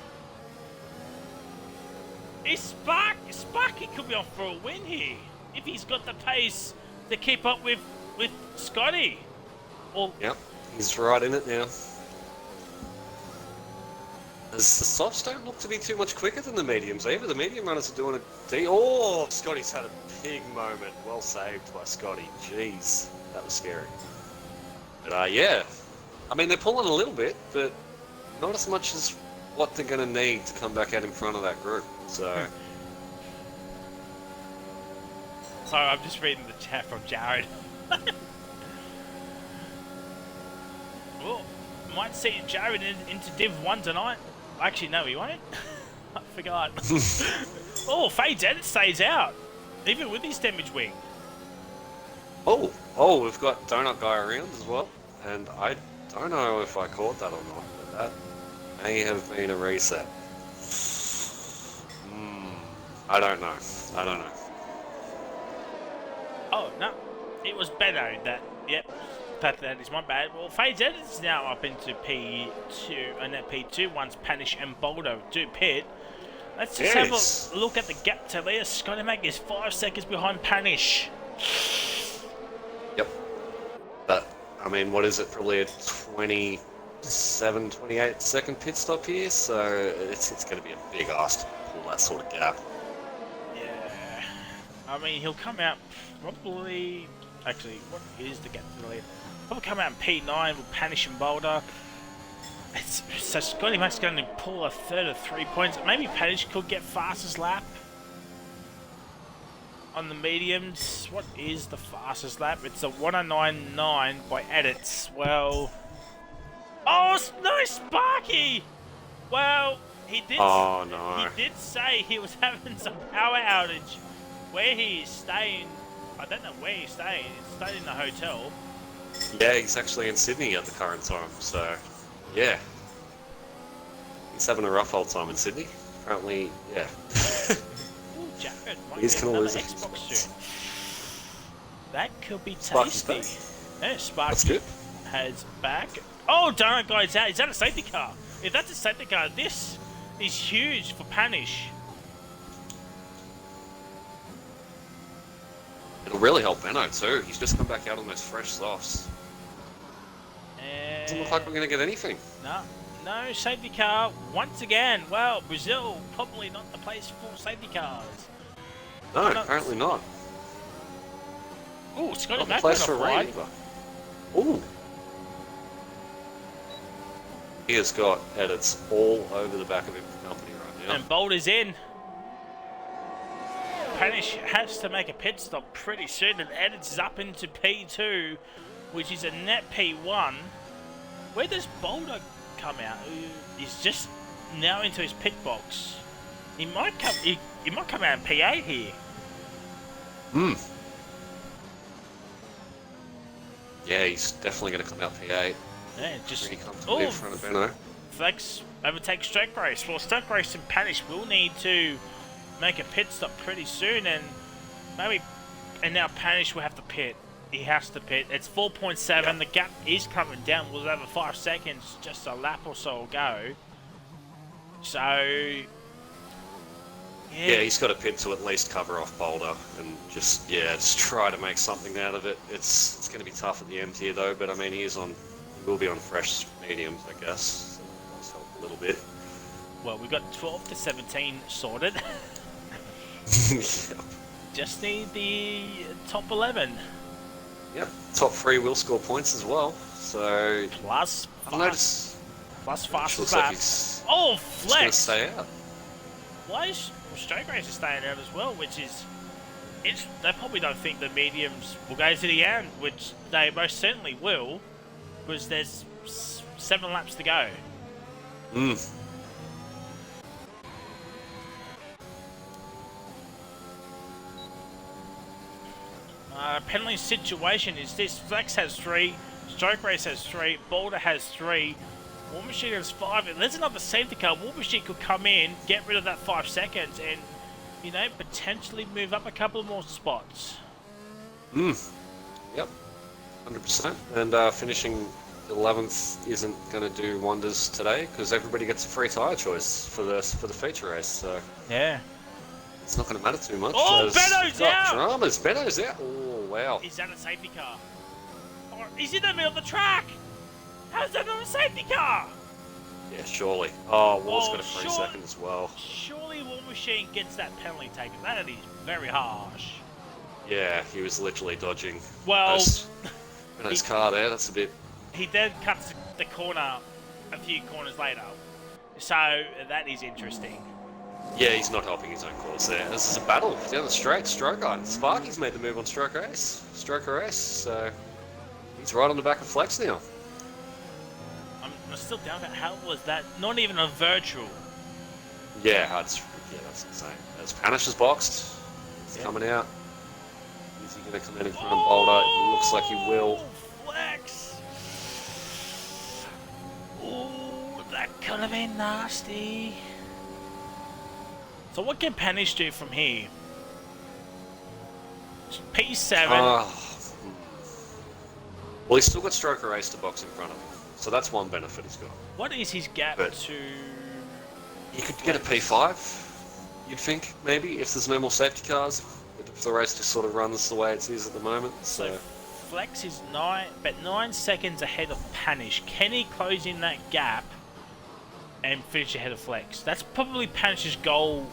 Sparky could be off for a win here if he's got the pace to keep up with Scotty. Yep, he's right in it now. The softs don't look to be too much quicker than the mediums either. The medium runners are doing it. Oh, Scotty's had a big moment. Well saved by Scotty. Jeez, that was scary. But yeah, I mean they're pulling a little bit, but not as much as what they're going to need to come back out in front of that group. So. Sorry, I'm just reading the chat from Jared. Oh, might see Jared into Div 1 tonight. Actually, no, he won't. I forgot. Oh, Fade's Edit stays out, even with his damage wing. Oh, we've got Donut Guy around as well, and I don't know if I caught that or not, but that may have been a reset. I don't know. Oh, no. It was Benno that, yep, that is my bad. Well, Fade's Edit is now up into P2, and at P2, once Panish and Boulder do pit. Let's just have a look at the gap to there. Scotty Mac is 5 seconds behind Panish. Yep. But, I mean, what is it? Probably a 27, 28 second pit stop here, so it's going to be a big ask to pull that sort of gap. Yeah. I mean, he'll come out probably... Actually, what is the gap to the lead? Probably come out in P9 with Panish and Boulder. So Scotty Mac's going to pull a third of 3 points. Maybe Panish could get fastest lap on the mediums. What is the fastest lap? It's a 109.9 by edits. Well, oh no, Sparky. Well, he did. Oh no. He did say he was having some power outage. Where he is staying, I don't know where he's staying. He's staying in the hotel. Yeah, he's actually in Sydney at the current time. So, yeah, he's having a rough old time in Sydney. Apparently, yeah. Ooh, Jared might He's get gonna another lose it. Xbox soon. That could be Sparky's tasty. Yeah, Sparky That's good. has back. Oh, Donut Guy's out. Is that a safety car? If that's a safety car, this is huge for Panish. It'll really help Benno too. He's just come back out on those fresh softs. Doesn't look like we're going to get anything. No safety car once again. Well, Brazil probably not the place for safety cars. No, apparently not. Oh, Scotty Not the Mac place on for a rain fly. either. Ooh. He has got edits all over the back of him for company right now. And Boulder's in. Panish has to make a pit stop pretty soon, and Edits is up into P2, which is a net P1. Where does Boulder come out? He's just now into his pit box. He might come. He might come out in P8 here. Yeah, he's definitely going to come out P8. Yeah, just Pretty comfortably in front of Benno. Flex overtakes Stroke Race. Well, Stroke Race and Panish will need to make a pit stop pretty soon, and now Panish will have to pit. He has to pit. It's 4.7. Yep. The gap is coming down. We'll have 5 seconds, just a lap or so will go. So yeah, he's got to pit to at least cover off Boulder and just try to make something out of it. It's going to be tough at the end here though, but I mean he will be on fresh mediums, I guess. So that does help a little bit. Well, we've got 12 to 17 sorted. Just need the top 11. Yep, top 3 will score points as well. So plus fastest lap. Oh, Flex! Going to stay out. Why is Stroke Race is staying out as well? Which is, they probably don't think the mediums will go to the end, which they most certainly will, because there's 7 laps to go. Penalty situation is this: Flex has 3, Stroke Race has 3, Boulder has 3, War Machine has 5. And there's another safety car. War Machine could come in, get rid of that 5 seconds, and potentially move up a couple more spots. Yep, 100%. And finishing 11th isn't going to do wonders today because everybody gets a free tyre choice for the feature race. So yeah. It's not going to matter too much. Oh, Benno's out! Dramas. Benno's out. Oh, wow. Is that a safety car? Or he's in the middle of the track! How's that not a safety car? Yeah, surely. Oh, Wall's got a free second as well. Surely War Machine gets that penalty taken. That is very harsh. Yeah, he was literally dodging. Well, Benno's car there. That's a bit... He then cuts the corner a few corners later. So, that is interesting. Yeah, he's not helping his own cause there. This is a battle down the straight. Stroker. Sparky's made the move on Stroker Race. So he's right on the back of Flex now. I'm still down. How was that? Not even a virtual. Yeah, that's insane. As Panish is boxed, he's coming out. Is he going to come in front of Boulder? It looks like he will. Flex! Oh, that could have been nasty. So what can Panish do from here? P7. Well, he's still got Stroker Ace to box in front of him. So that's one benefit he's got. What is his gap But to... he could get a P5, you'd think, maybe, if there's no more safety cars. If the race just sort of runs the way it is at the moment. So Flex is 9 seconds ahead of Panish. Can he close in that gap and finish ahead of Flex? That's probably Panish's goal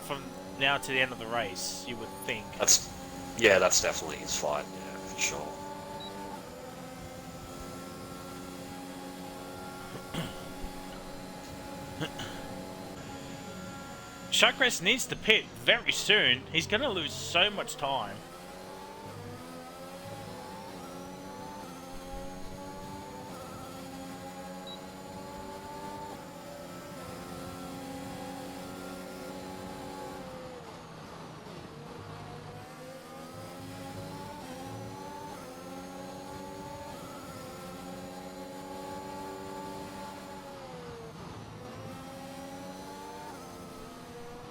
from now to the end of the race, you would think. that's definitely his fight, yeah, for sure. Sharkrest needs to pit very soon. He's going to lose so much time.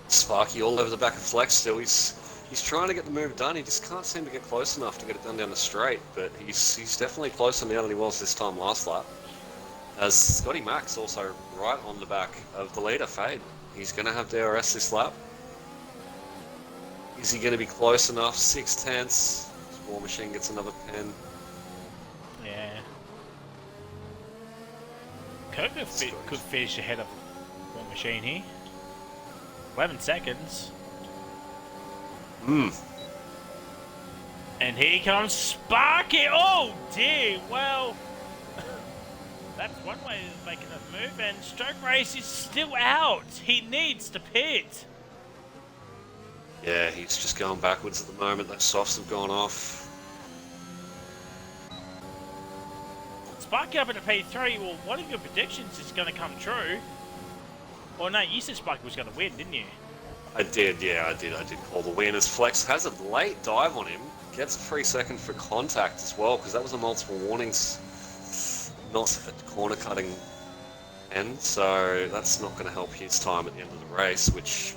Sparky all over the back of Flex still. He's trying to get the move done. He just can't seem to get close enough to get it done down the straight. But he's definitely closer now than he was this time last lap. As Scotty Mack's also right on the back of the leader, Fade. He's going to have DRS this lap. Is he going to be close enough? 6/10. War Machine gets another pen. Yeah. Coco could finish ahead of War Machine here. 11 seconds. And here comes Sparky. Oh dear. Well, that's one way of making a move. And Stroke Race is still out. He needs to pit. Yeah, he's just going backwards at the moment. Those softs have gone off. Sparky up into P3. Well, one of your predictions is going to come true. Well, no, you said Sparky was going to win, didn't you? I did, yeah, I did call the win as Flex has a late dive on him. Gets a 3 second for contact as well, because that was a multiple warnings, not a corner cutting end, so that's not going to help his time at the end of the race, which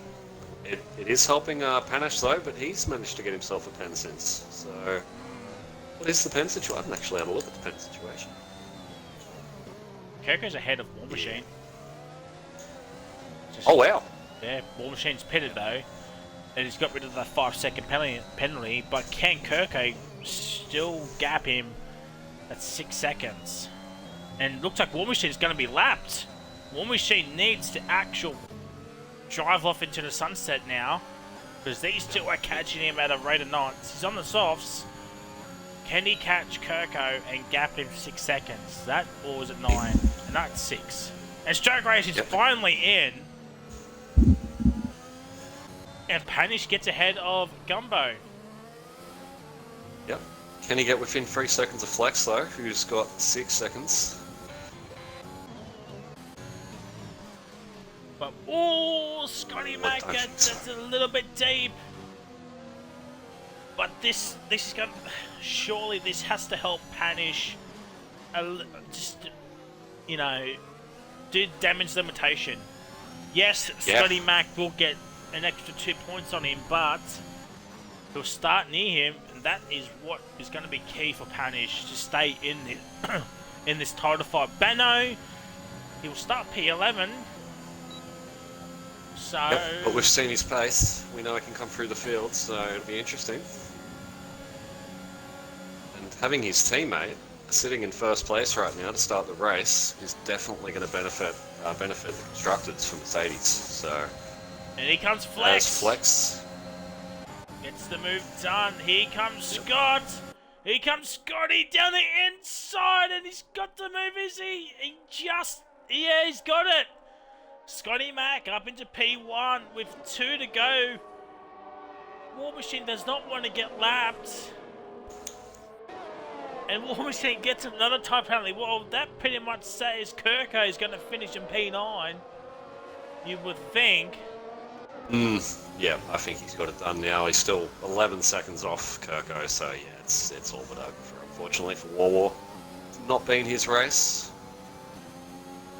it is helping Panish though, but he's managed to get himself a pen since. So, what is the pen situation? I haven't actually had a look at the pen situation. Kirko's ahead of War Machine. Oh wow! Yeah, War Machine's pitted though, and he's got rid of the 5 second penalty. But can Kirko still gap him at 6 seconds? And looks like War Machine's going to be lapped. War Machine needs to actually drive off into the sunset now, because these two are catching him at a rate of knots. He's on the softs. Can he catch Kirko and gap him 6 seconds? That, or was it 9? And that's 6. And Stroke Race is finally in. And Panish gets ahead of Gumbo. Yep. Can he get within 3 seconds of Flex though, who's got 6 seconds? But oh, Scotty Mac, that's a little bit deep. But this is going. Surely this has to help Panish. Just, you know, do damage limitation. Yes, Scotty Mac will get an extra 2 points on him, but he'll start near him, and that is what is going to be key for Panish to stay in this in this title fight. Bano, he'll start P11. So, but we've seen his pace. We know he can come through the field, so it'll be interesting. And having his teammate sitting in first place right now to start the race is definitely going to benefit the constructors from Mercedes. So. And here comes Flex. There's Flex. Gets the move done. Here comes Scott. Here comes Scotty down the inside, and he's got the move, is he? Yeah, he's got it. Scotty Mac up into P1 with 2 to go. War Machine does not want to get lapped. And War Machine gets another time penalty. Well, that pretty much says Kirko is going to finish in P9. You would think. Yeah, I think he's got it done now. He's still 11 seconds off Kirko, so yeah, it's all but over for, unfortunately, for War. Not being his race.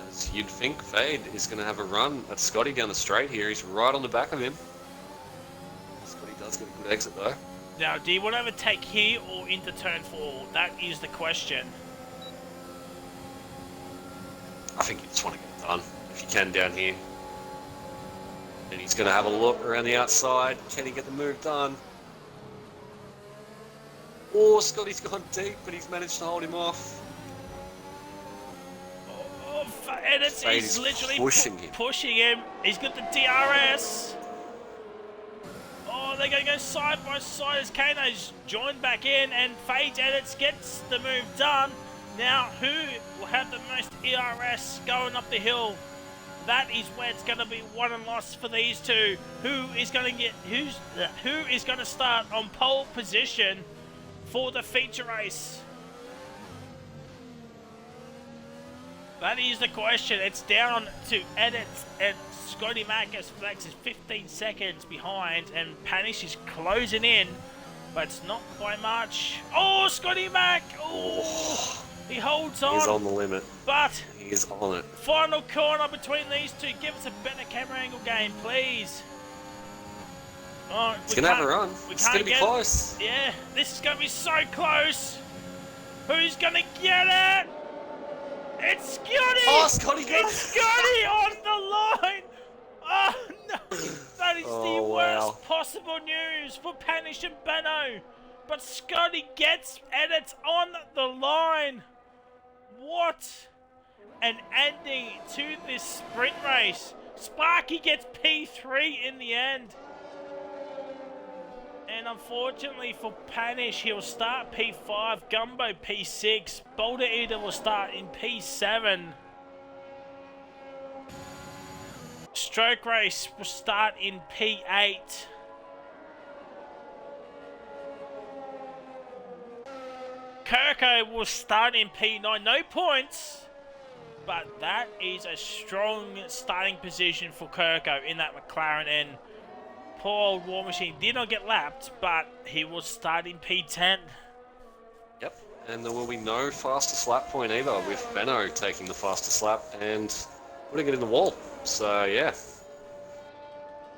As you'd think, Fade is going to have a run at Scotty down the straight here. He's right on the back of him. Scotty does get a good exit though. Now, do you want to overtake here or into turn 4? That is the question. I think you just want to get it done, if you can, down here. And he's going to have a look around the outside. Can he get the move done? Oh, Scotty's gone deep, but he's managed to hold him off. And he's literally pushing him. He's got the DRS. Oh, they're going to go side by side as Kano's joined back in, and Fade's Edits gets the move done. Now, who will have the most ERS going up the hill? That is where it's going to be won and lost for these two. Who is going to start on pole position for the feature race? That is the question. It's down to Edits, and Scotty Mack as Flex is 15 seconds behind, and Panish is closing in, but it's not by much. Oh, Scotty Mack! Oh, he holds on. He's on the limit. But he is on it. Final corner between these two. Give us a better camera angle game, please. Oh, it's gonna have a run. It's gonna be close. Yeah, this is gonna be so close. Who's gonna get it? It's Scotty! Oh, Scotty got it! It's Scotty on the line! Oh, no! That is the worst possible news for Panish and Benno. But Scotty gets Edits on the line. What an ending to this sprint race. Sparky gets P3 in the end. And unfortunately for Panish, he'll start P5, Gumbo P6, Boulder Eater will start in P7. Stroke Race will start in P8. Kirko will start in P9, no points, but that is a strong starting position for Kirko in that McLaren, and poor old War Machine did not get lapped, but he will start in P10. Yep, and there will be no fastest lap point either, with Benno taking the fastest lap and putting it in the wall. So yeah,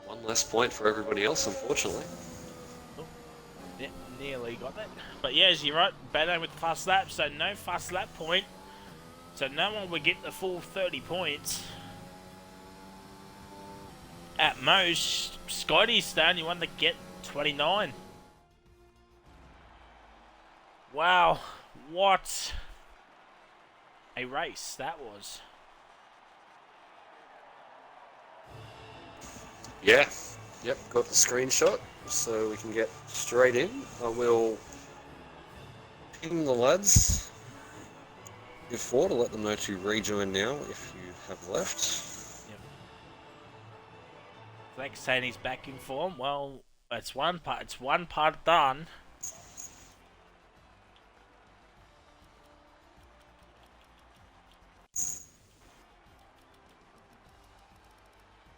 one less point for everybody else, unfortunately. Oh, yeah, nearly got that. But yeah, as you're right, Benno with the fast lap, so no fast lap point. So no one will get the full 30 points. At most, Scotty's the only one to get 29. Wow, what a race that was. Yeah, yep, got the screenshot, so we can get straight in. I will ping the lads before to let them know to rejoin now if you have left. Flex saying he's back in form. Well, it's one part done.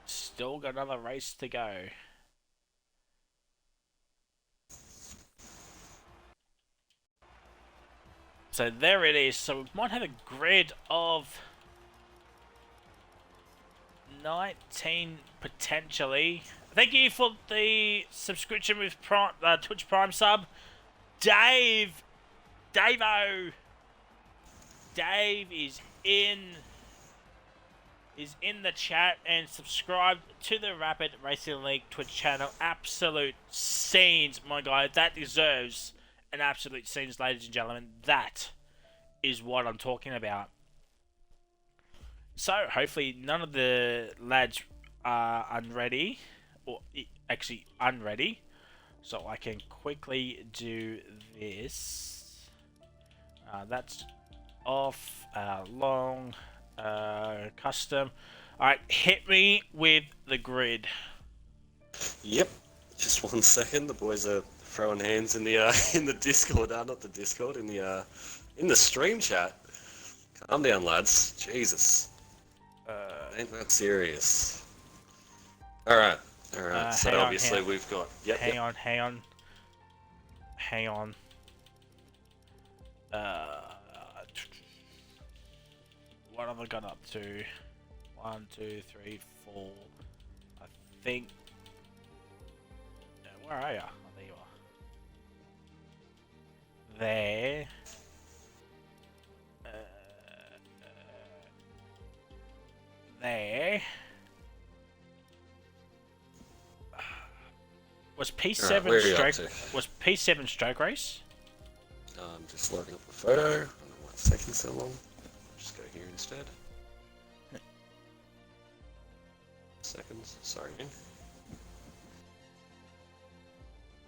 Still got another race to go. So there it is. So we might have a grid of 19 potentially. Thank you for the subscription with Twitch Prime sub, Dave. Dave is in the chat and subscribed to the Rapid Racing League Twitch channel. Absolute scenes, my guy. That deserves an absolute scenes, ladies and gentlemen. That is what I'm talking about. So, hopefully none of the lads are unready, or actually unready, so I can quickly do this. That's off, long, custom. Alright, hit me with the grid. Yep, just 1 second, the boys are throwing hands in the in the Discord, not the Discord, in the stream chat. Calm down, lads. Jesus. Ain't that serious? All right. So obviously we've got. Yep. Hang on. What have I got up to? 1, 2, 3, 4. I think. Where are you? Oh, there you are. There. There. Was P7 stroke race? I'm just loading up the photo. I don't know why it's taking so long. I'll just go here instead. Seconds. Sorry, man.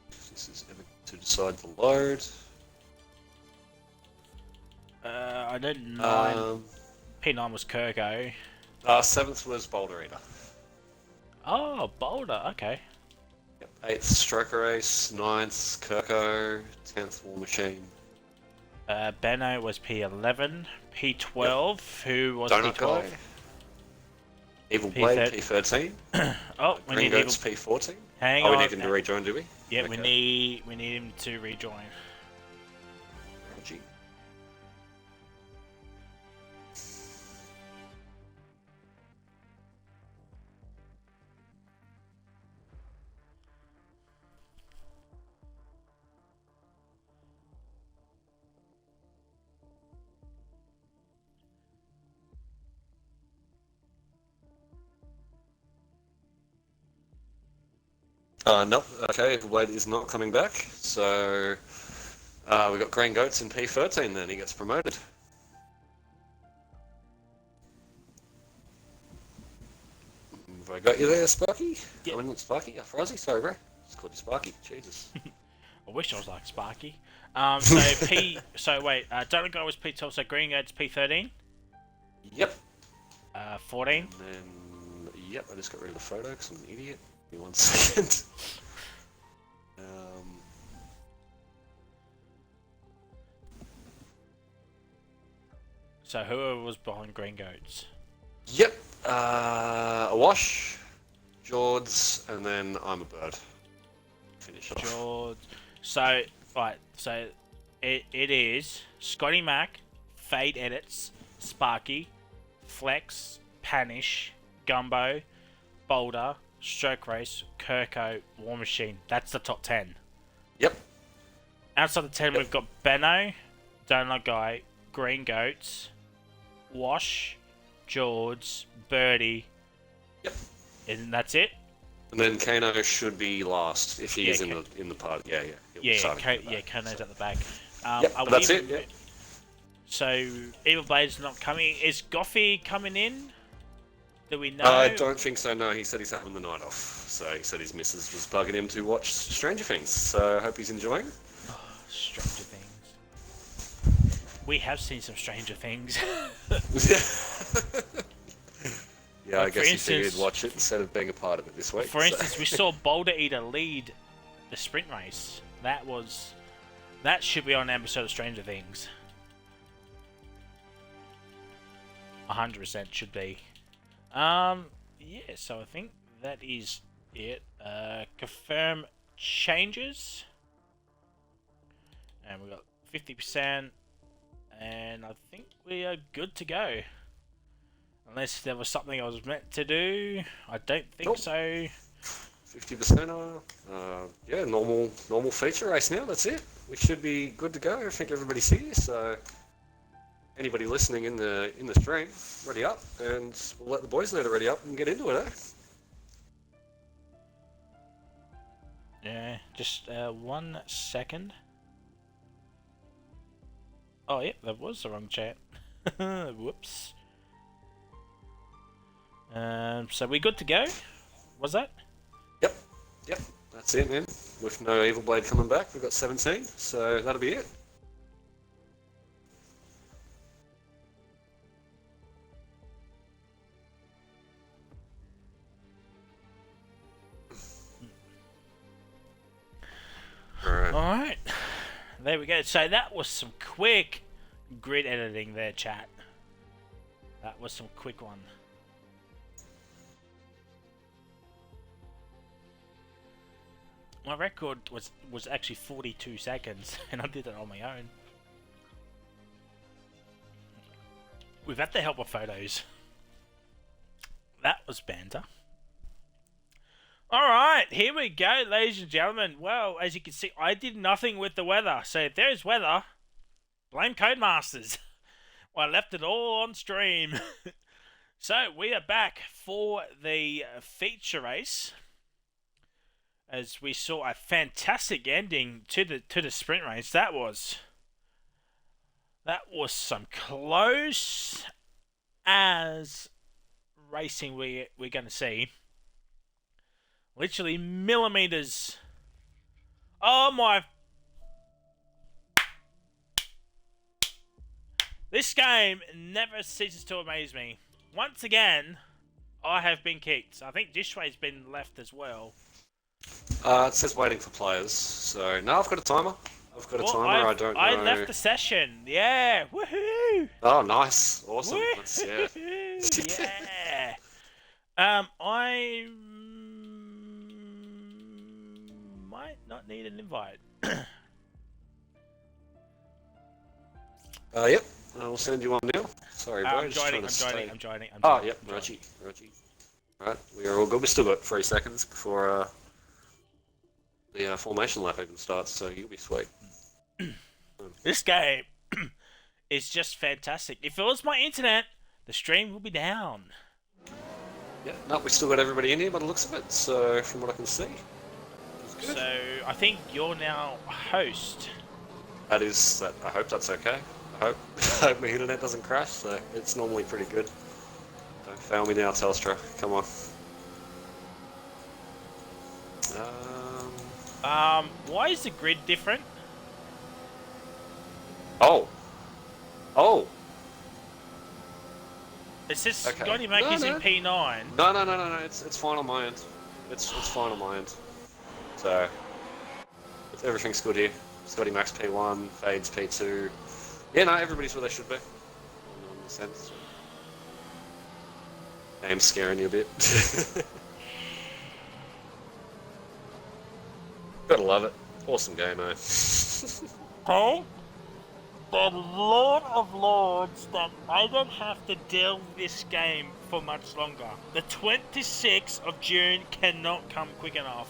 This is ever to decide to load. I did 9. P9 was Kirko. 7th was Boulder Eater. Oh, Boulder. Okay. Yep. 8th Stroker Race. 9th Kirko. 10th War Machine. Benno was P11. P12. Yep. Who was Donut P12? Guy. Evil Blade P13. Oh, we Green need Goats P14. Hang on. We need him to rejoin, do we? Yeah, okay. we need him to rejoin. Gee. Nope. Okay, Wade is not coming back. So we've got Green Goats in P13 then. He gets promoted. Have I got you there, Sparky? Yep. I mean, not Sparky. Frozzy, sorry, bro. Just called you Sparky. Jesus. I wish I was like Sparky. So wait, Donut Guy was P12, so Green Goats P13? Yep. 14? And then, yep, I just got rid of the photo because I'm an idiot. Give me 1 second. So whoever was behind Green Goats? Yep. Awash, Jords, and then I'm a Bird. Finish off. Jords. So, right, so it is Scotty Mac, Fade Edits, Sparky, Flex, Panish, Gumbo, Boulder, Stroke Race, Kirko, War Machine. That's the top 10. Yep. Outside the 10, we've got Benno, Donut Guy, Green Goats, Wash, George, Birdie. Yep. And that's it. And then Kano should be last if he is in the party. Kano's at the back. But that's it. Yeah. So Evil Blade's not coming. Is Goffy coming in? Do we know? I don't think so. No, he said he's having the night off. So he said his missus was bugging him to watch Stranger Things. So I hope he's enjoying. Oh, Stranger Things. We have seen some Stranger Things. Yeah, I guess he figured he'd watch it instead of being a part of it this week. For instance, we saw Boulder Eater lead the sprint race. That should be on an episode of Stranger Things. 100% should be. Yeah, so I think that is it. Confirm changes. And we got 50%. And I think we are good to go. Unless there was something I was meant to do. I don't think so. 50%. Yeah, normal feature race now. That's it. We should be good to go. I think everybody's here. So anybody listening in the stream, ready up, and we'll let the boys know to ready up and get into it. Yeah, just 1 second. Oh, yeah, that was the wrong chat. Whoops. So we good to go? Was that? Yep. That's it, man. With no Evil Blade coming back, we've got 17, so that'll be it. There we go. So that was some quick grid editing there, chat. That was some quick one. My record was actually 42 seconds, and I did it on my own. Without the help of photos. That was banter. Alright, here we go, ladies and gentlemen. Well, as you can see, I did nothing with the weather. So if there's weather, blame Codemasters. Well, I left it all on stream. So we are back for the feature race. As we saw a fantastic ending to the sprint race. That was some close as racing we're going to see. Literally millimeters. Oh my! This game never ceases to amaze me. Once again, I have been kicked. I think Dishway's been left as well. It says waiting for players. So no, I've got a timer. I don't know. I left the session. Yeah. Woohoo! Oh, nice. Awesome. Yeah. I might not need an invite. Yep. I'll send you one now. Sorry, bro. I'm joining. Oh, yep. Roger. Right, we are all good. We still got 3 seconds before the formation lap even starts, so you'll be sweet. This game is just fantastic. If it was my internet, the stream will be down. Yeah, no, we still got everybody in here by the looks of it, so from what I can see. So, I think you're now host. I hope that's okay. I hope my internet doesn't crash, so it's normally pretty good. Don't fail me now, Telstra. Come on. Why is the grid different? Oh. It says Okay. Scotty Mac is in P9. No. It's fine on my end. It's fine on my end. So, everything's good here. Scotty Mac's P1, Fade's P2. Yeah, no, everybody's where they should be. On the sense. Game's scaring you a bit. Gotta love it. Awesome game, eh? Hey? The Lord of Lords that I don't have to deal with this game for much longer. The 26th of June cannot come quick enough.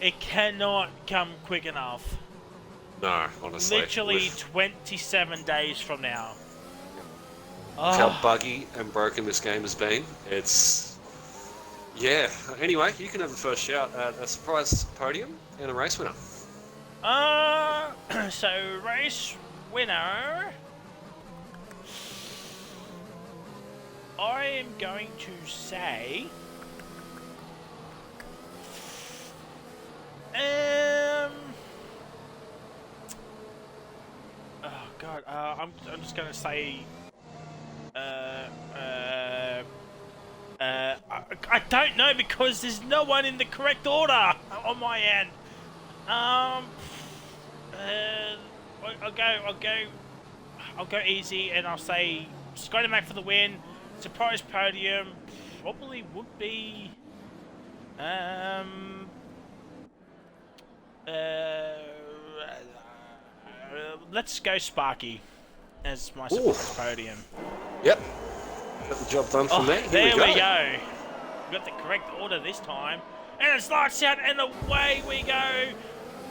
It cannot come quick enough. No, honestly. Literally 27 days from now. Look how buggy and broken this game has been. It's... Yeah. Anyway, you can have the first shout at a surprise podium and a race winner. So race winner... I am going to say... Oh god, I'm just gonna say... I don't know because there's no one in the correct order on my end. I'll go easy and I'll say Scotty Mac for the win. Surprise podium probably would be let's go Sparky as my surprise podium. Yep. Got the job done for me. There we go. We got the correct order this time. And it's lights out and away we go.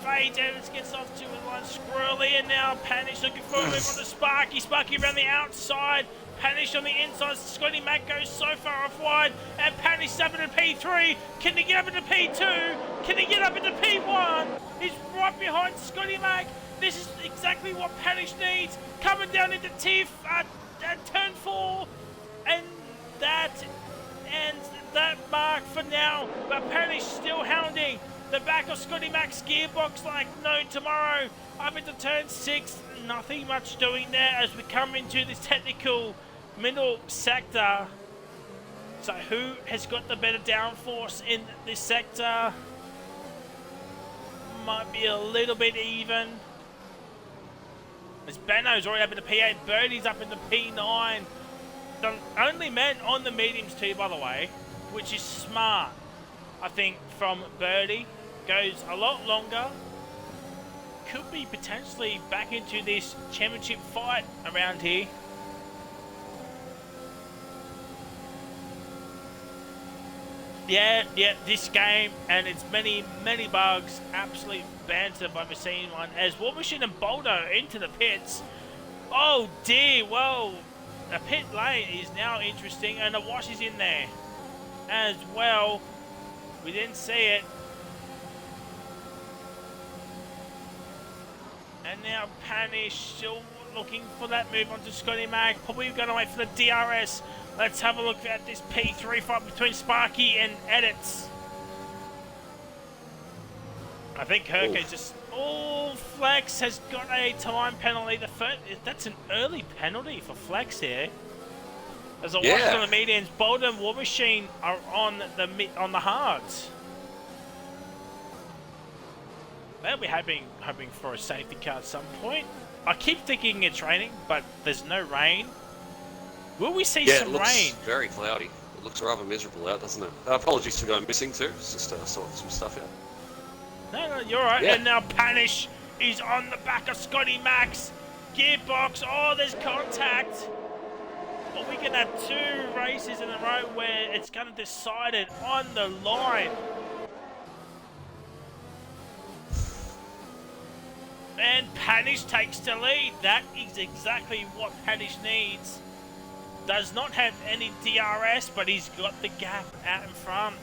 Fade Evans gets off to a line squirrely and now Panish looking for a move on to Sparky. Sparky around the outside. Panish on the inside. Scotty Mac goes so far off wide. And Panish up into P3. Can he get up into P2? Can he get up into P1? He's right behind Scotty Mac. This is exactly what Panish needs. Coming down into Tiff at turn 4. And that ends that mark for now. But Panish still hounding the back of Scotty Mac's gearbox like no tomorrow. Up into turn 6. Nothing much doing there as we come into this technical middle sector. So who has got the better downforce in this sector? Might be a little bit even. As Benno's already up in the P8, Birdie's up in the P9. The only man on the mediums too, by the way, which is smart. I think from Birdie, goes a lot longer. Could be potentially back into this championship fight around here. Yeah, this game and its many bugs, absolute banter by Machine One as War Machine and Boulder into the pits. Oh dear, well, the pit lane is now interesting and the wash is in there as well. We didn't see it. And now Panish still looking for that move onto Scotty Mag. Probably going to wait for the DRS. Let's have a look at this P3 fight between Sparky and Edits. I think Herco just... Oh, Flex has got a time penalty. That's an early penalty for Flex here. As a watch on the medians, Boulder and War Machine are on the hards. They'll be hoping for a safety car at some point. I keep thinking it's raining, but there's no rain. Will we see some rain? Yeah, it looks very cloudy. It looks rather miserable out, doesn't it? Apologies for going missing too. It's just sorting some stuff out. No, you're right. Yeah. And now Panish is on the back of Scotty Max. Gearbox. Oh, there's contact. Are we going to have 2 races in a row where it's going to decide it on the line? And Panish takes the lead. That is exactly what Panish needs. Does not have any DRS, but he's got the gap out in front.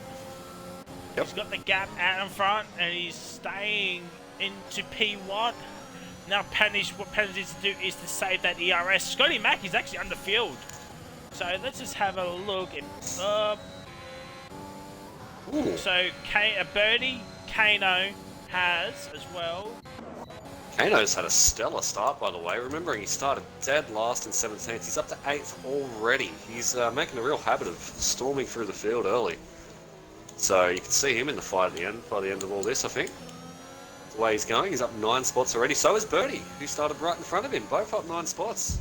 Yep. He's got the gap out in front, and he's staying into P1. Now Panish, what Panish needs to do is to save that ERS. Scotty Mack is actually under field. So let's just have a look at... So Birdie, Kano has as well. Kano's had a stellar start, by the way. Remembering he started dead last in 17th. He's up to 8th already. He's making a real habit of storming through the field early. So you can see him in the fight at the end, by the end of all this, I think. The way he's going, he's up 9 spots already. So is Birdie, who started right in front of him. Both up 9 spots.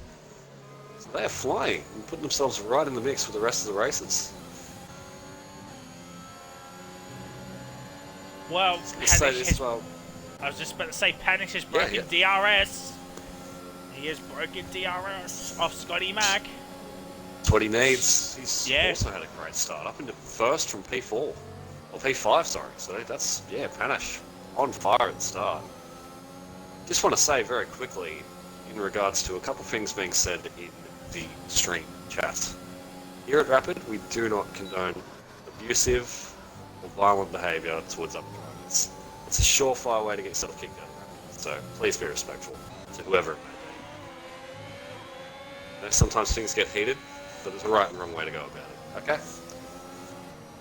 So they are flying and putting themselves right in the mix with the rest of the races. Well, I was just about to say, Panish has broken DRS. He has broken DRS off Scotty Mack. That's what he needs. He's also had a great start, up into first from P4. Or P5, sorry. So that's, Panish on fire at the start. Just want to say very quickly, in regards to a couple of things being said in the stream chat. Here at Rapid, we do not condone abusive or violent behaviour towards other drivers. It's a surefire way to get yourself kicked out of Rapid, so please be respectful to whoever it may be. You know, sometimes things get heated, but there's a right and wrong way to go about it, okay?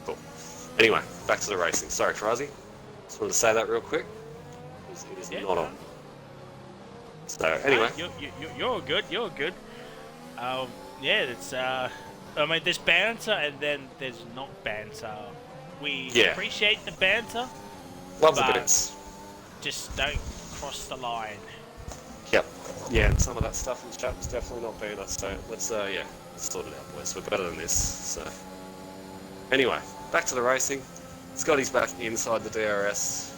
Cool. Anyway, back to the racing. Sorry, Trazi. Just wanted to say that real quick. It is not on. So, anyway. You're good, you're good. It's, I mean, there's banter and then there's not banter. We appreciate the banter. Love the bits. Just don't cross the line. Yep. Yeah, and some of that stuff in the chat was definitely not banter, so let's sort it out, boys. We're better than this, so. Anyway, back to the racing. Scotty's back inside the DRS,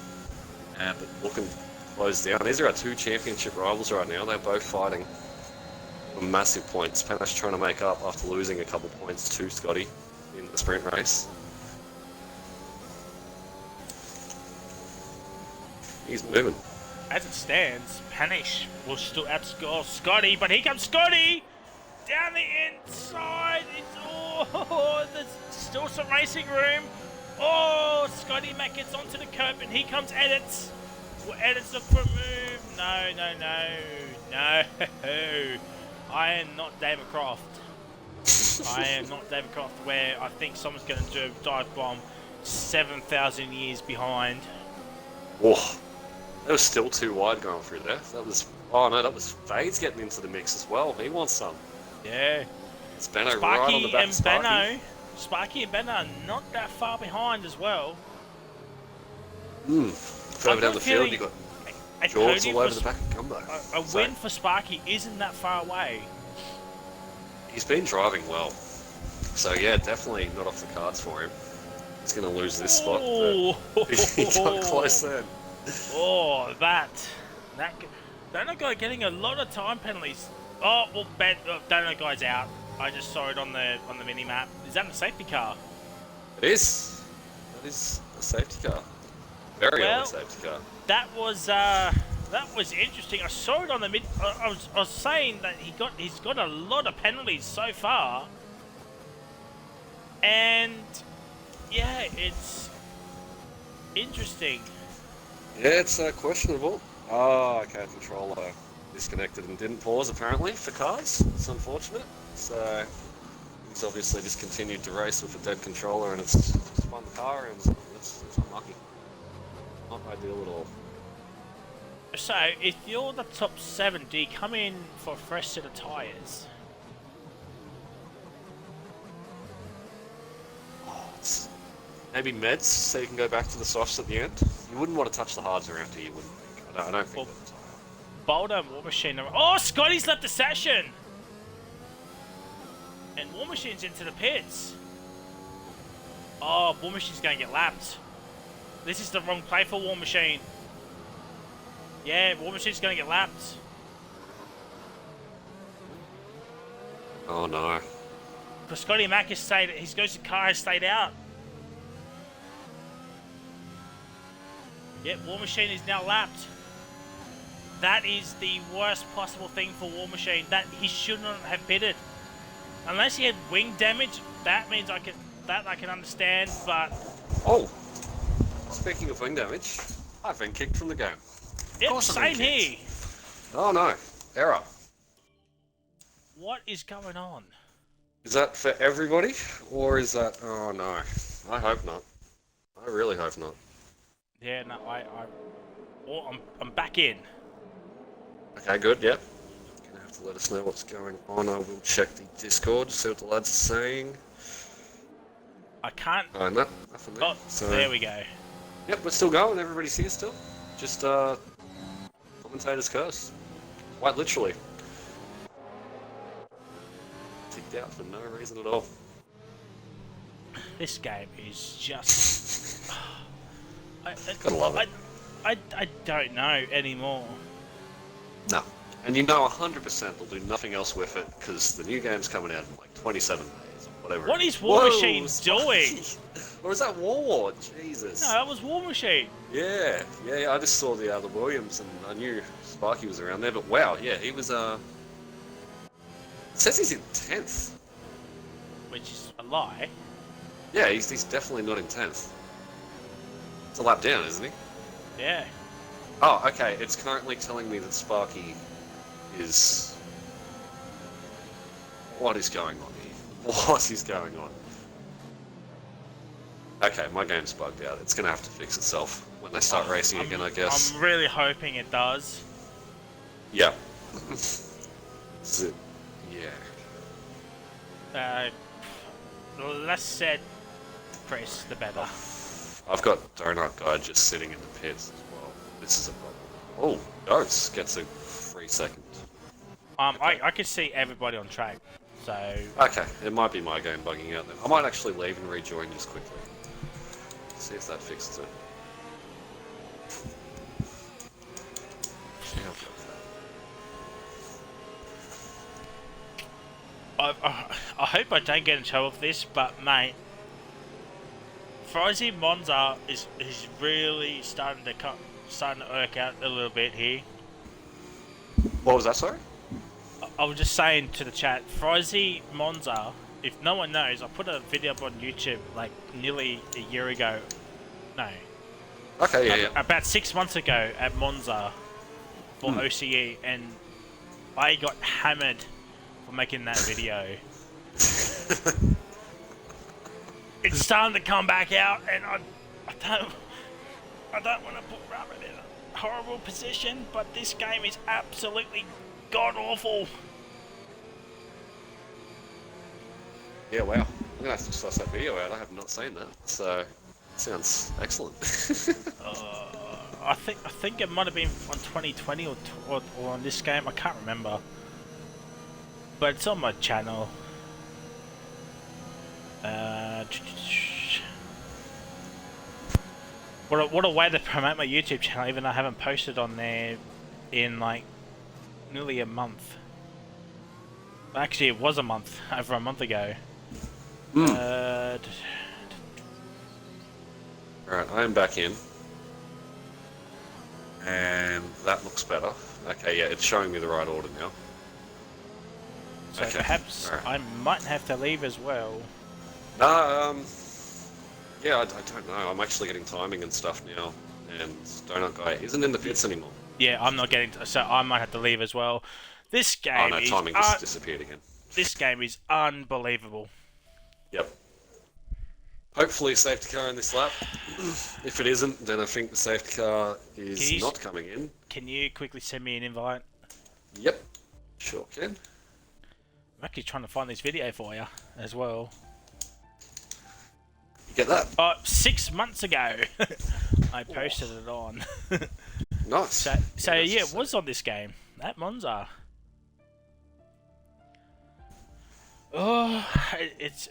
but looking closed down. These are our 2 championship rivals right now. They're both fighting for massive points. Panache trying to make up after losing a couple points to Scotty in the sprint race. He's moving. As it stands, Panish will still outscore Scotty, but here comes Scotty! Down the inside! There's still some racing room. Oh, Scotty Mac gets onto the curb, and here comes Edits. Will Edits look for a move? No. I am not David Croft. I am not David Croft, where I think someone's going to do a dive bomb 7,000 years behind. Oh. That was still too wide going through there. That was Fade's getting into the mix as well. He wants some. Yeah. It's Benno right on the back of Sparky. Sparky and Benno are not that far behind as well. Further down the field, you got a Jaws podium all over for the back of Gumbo. a win for Sparky isn't that far away. He's been driving well. So yeah, definitely not off the cards for him. He's going to lose this spot. Oh, He got close then. oh, that Donut guy getting a lot of time penalties. Oh, well, Donut guy's out. I just saw it on the mini map. Is that a safety car? It is. That is a safety car. Very early safety car. That was interesting. I saw it on the mid. I was saying that he's got a lot of penalties so far, and yeah, it's interesting. Yeah, it's questionable. Oh, okay, controller disconnected and didn't pause apparently for cars. It's unfortunate. So he's obviously just continued to race with a dead controller and it's spun the car and it's unlucky. Not ideal at all. So, if you're the top 7, do you come in for a fresh set of tyres? Maybe meds, so you can go back to the softs at the end. You wouldn't want to touch the hards around here, you wouldn't think. I don't think. Boulder, War Machine. Oh, Scotty's left the session! And War Machine's into the pits. Oh, War Machine's going to get lapped. This is the wrong play for War Machine. Yeah, War Machine's going to get lapped. Oh no. But Scotty Mack has stayed. His car has stayed out. Yep, War Machine is now lapped. That is the worst possible thing for War Machine. That he shouldn't have pitted. Unless he had wing damage, that means I can understand, but... Oh! Speaking of wing damage, I've been kicked from the game. Yep, same here. Oh no, error. What is going on? Is that for everybody? Or is that... Oh no. I hope not. I really hope not. Yeah, no, I'm back in. Okay, good, yep. You're gonna have to let us know what's going on. I will check the Discord, see what the lads are saying. I can't... Oh, no, nothing there. Oh, so, there we go. Yep, we're still going. Everybody's here still. Just, commentator's curse. Quite literally. Ticked out for no reason at all. This game is just... Gotta love it. I don't know anymore. No. And you know 100% they'll do nothing else with it, because the new game's coming out in like 27 days or whatever. What is War Machine doing? Or is that Warlord? Jesus. No, that was War Machine. Yeah, I just saw the Williams and I knew Sparky was around there, but wow, yeah, he was, it says he's in 10th. Which is a lie. Yeah, he's definitely not in 10th. It's a lap down, isn't he? Yeah. Oh, okay, it's currently telling me that Sparky is... What is going on here? What is going on? Okay, my game's bugged out. It's gonna have to fix itself when they start racing again, I guess. I'm really hoping it does. Yeah. Yeah. Less said, Chris, the better. I've got Donut Guy just sitting in the pits as well. This is a problem. Oh, Goats gets a free second. Okay. I could see everybody on track, so... Okay, it might be my game bugging out then. I might actually leave and rejoin just quickly. See if that fixes it. I hope I don't get in trouble for this, but mate, Frozy Monza is really starting to work out a little bit here. What was that, sorry? I was just saying to the chat, Frozy Monza, if no one knows, I put a video up on YouTube like nearly a year ago. No. Okay, yeah. About 6 months ago at Monza for OCE, and I got hammered for making that video. It's starting to come back out, and I don't want to put Rabbit in a horrible position, but this game is absolutely god awful. Yeah, wow. I'm gonna have to suss that video out. I have not seen that, so sounds excellent. I think it might have been on 2020 or on this game. I can't remember, but it's on my channel. What a way to promote my YouTube channel, even though I haven't posted on there in like nearly a month. Actually, it was a month, over a month ago. Alright, I am back in. And that looks better. Okay, yeah, it's showing me the right order now. So okay. perhaps I might have to leave as well. Nah, yeah, I don't know. I'm actually getting timing and stuff now. And Donut Guy isn't in the pits anymore. Yeah, I'm not getting so I might have to leave as well. This game oh no, timing just disappeared again. This game is unbelievable. Yep. Hopefully safety car in this lap. If it isn't, then I think the safety car is not coming in. Can you quickly send me an invite? Yep, sure can. I'm actually trying to find this video for you as well. You get that? 6 months ago, I posted it on. Nice. So yeah, it was on this game at Monza. Oh, it's.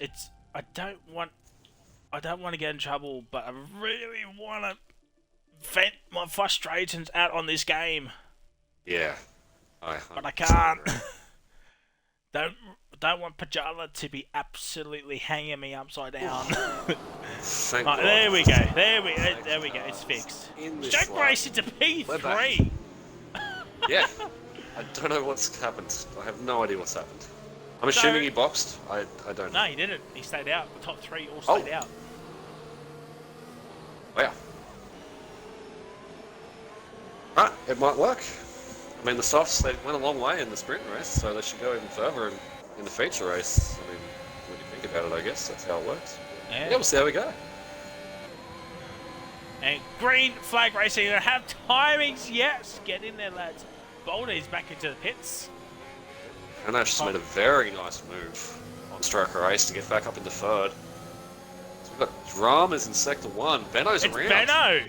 I don't want to get in trouble, but I really want to vent my frustrations out on this game. Yeah. But I can't. Don't want Pajala to be absolutely hanging me upside down. Thank Right, God. there we go. There we go. It's fixed. Stroke race into P3. Yeah. I don't know what's happened. I have no idea what's happened. I'm assuming he boxed. I don't know. No, he didn't. He stayed out. The top three all stayed out. Wow. Right, it might work. I mean, the softs, they went a long way in the sprint race, so they should go even further in the feature race. I mean, when you think about it, I guess that's how it works. Yeah, we'll see how we go. And green flag racing, they have timings. Yes, get in there, lads. Boulder is back into the pits. And they just made a very nice move on Stroker Race to get back up into third. So we've got dramas in Sector 1. Benno's around. Benno!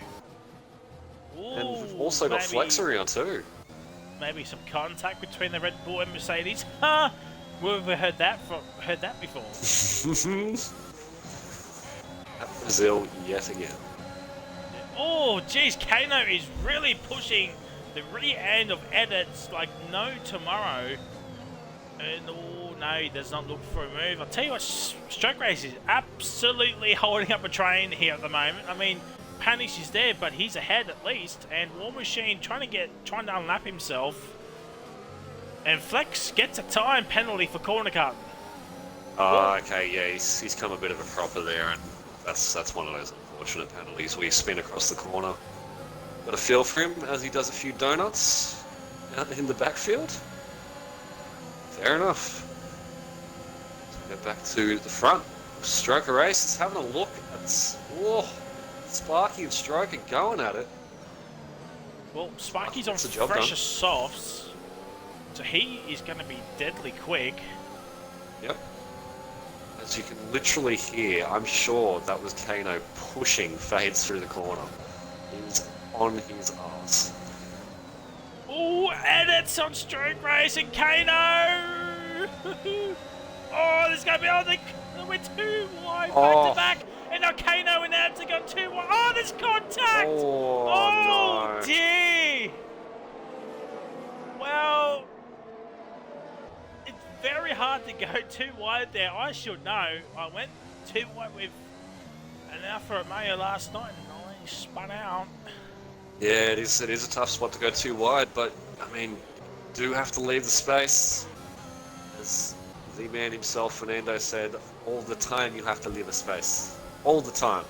Ooh, and we've also got Flex around too. Maybe some contact between the Red Bull and Mercedes. Huh? We've heard that before. At Brazil yet again. Oh, geez, Kano is really pushing the rear end of edits like no tomorrow. And oh no, he does not look for a move. I'll tell you what, Stroke Race is absolutely holding up a train here at the moment. I mean, Panish is there, but he's ahead at least. And War Machine trying to unlap himself. And Flex gets a time penalty for corner cut. Oh, okay, yeah, he's come a bit of a cropper there, and that's one of those unfortunate penalties where you spin across the corner. Got a feel for him as he does a few donuts out in the backfield. Fair enough. Let's go back to the front. Stroker Race is having a look at Sparky and Stroker going at it. Well, Sparky's on fresher softs, so he is going to be deadly quick. Yep. As you can literally hear, I'm sure that was Kano pushing Fades through the corner. He's on his arse. Oh, edits on Stroke Race and Kano! Oh, there's going to be, we're too wide back to back. And now Kano and Ads are going too wide. Oh, there's contact! Oh no. Dear! Well, it's very hard to go too wide there. I should know. I went too wide with an Alfa Romeo last night and I spun out. Yeah, it is a tough spot to go too wide, but I mean, do have to leave the space. As the man himself, Fernando, said, all the time you have to leave a space. All the time.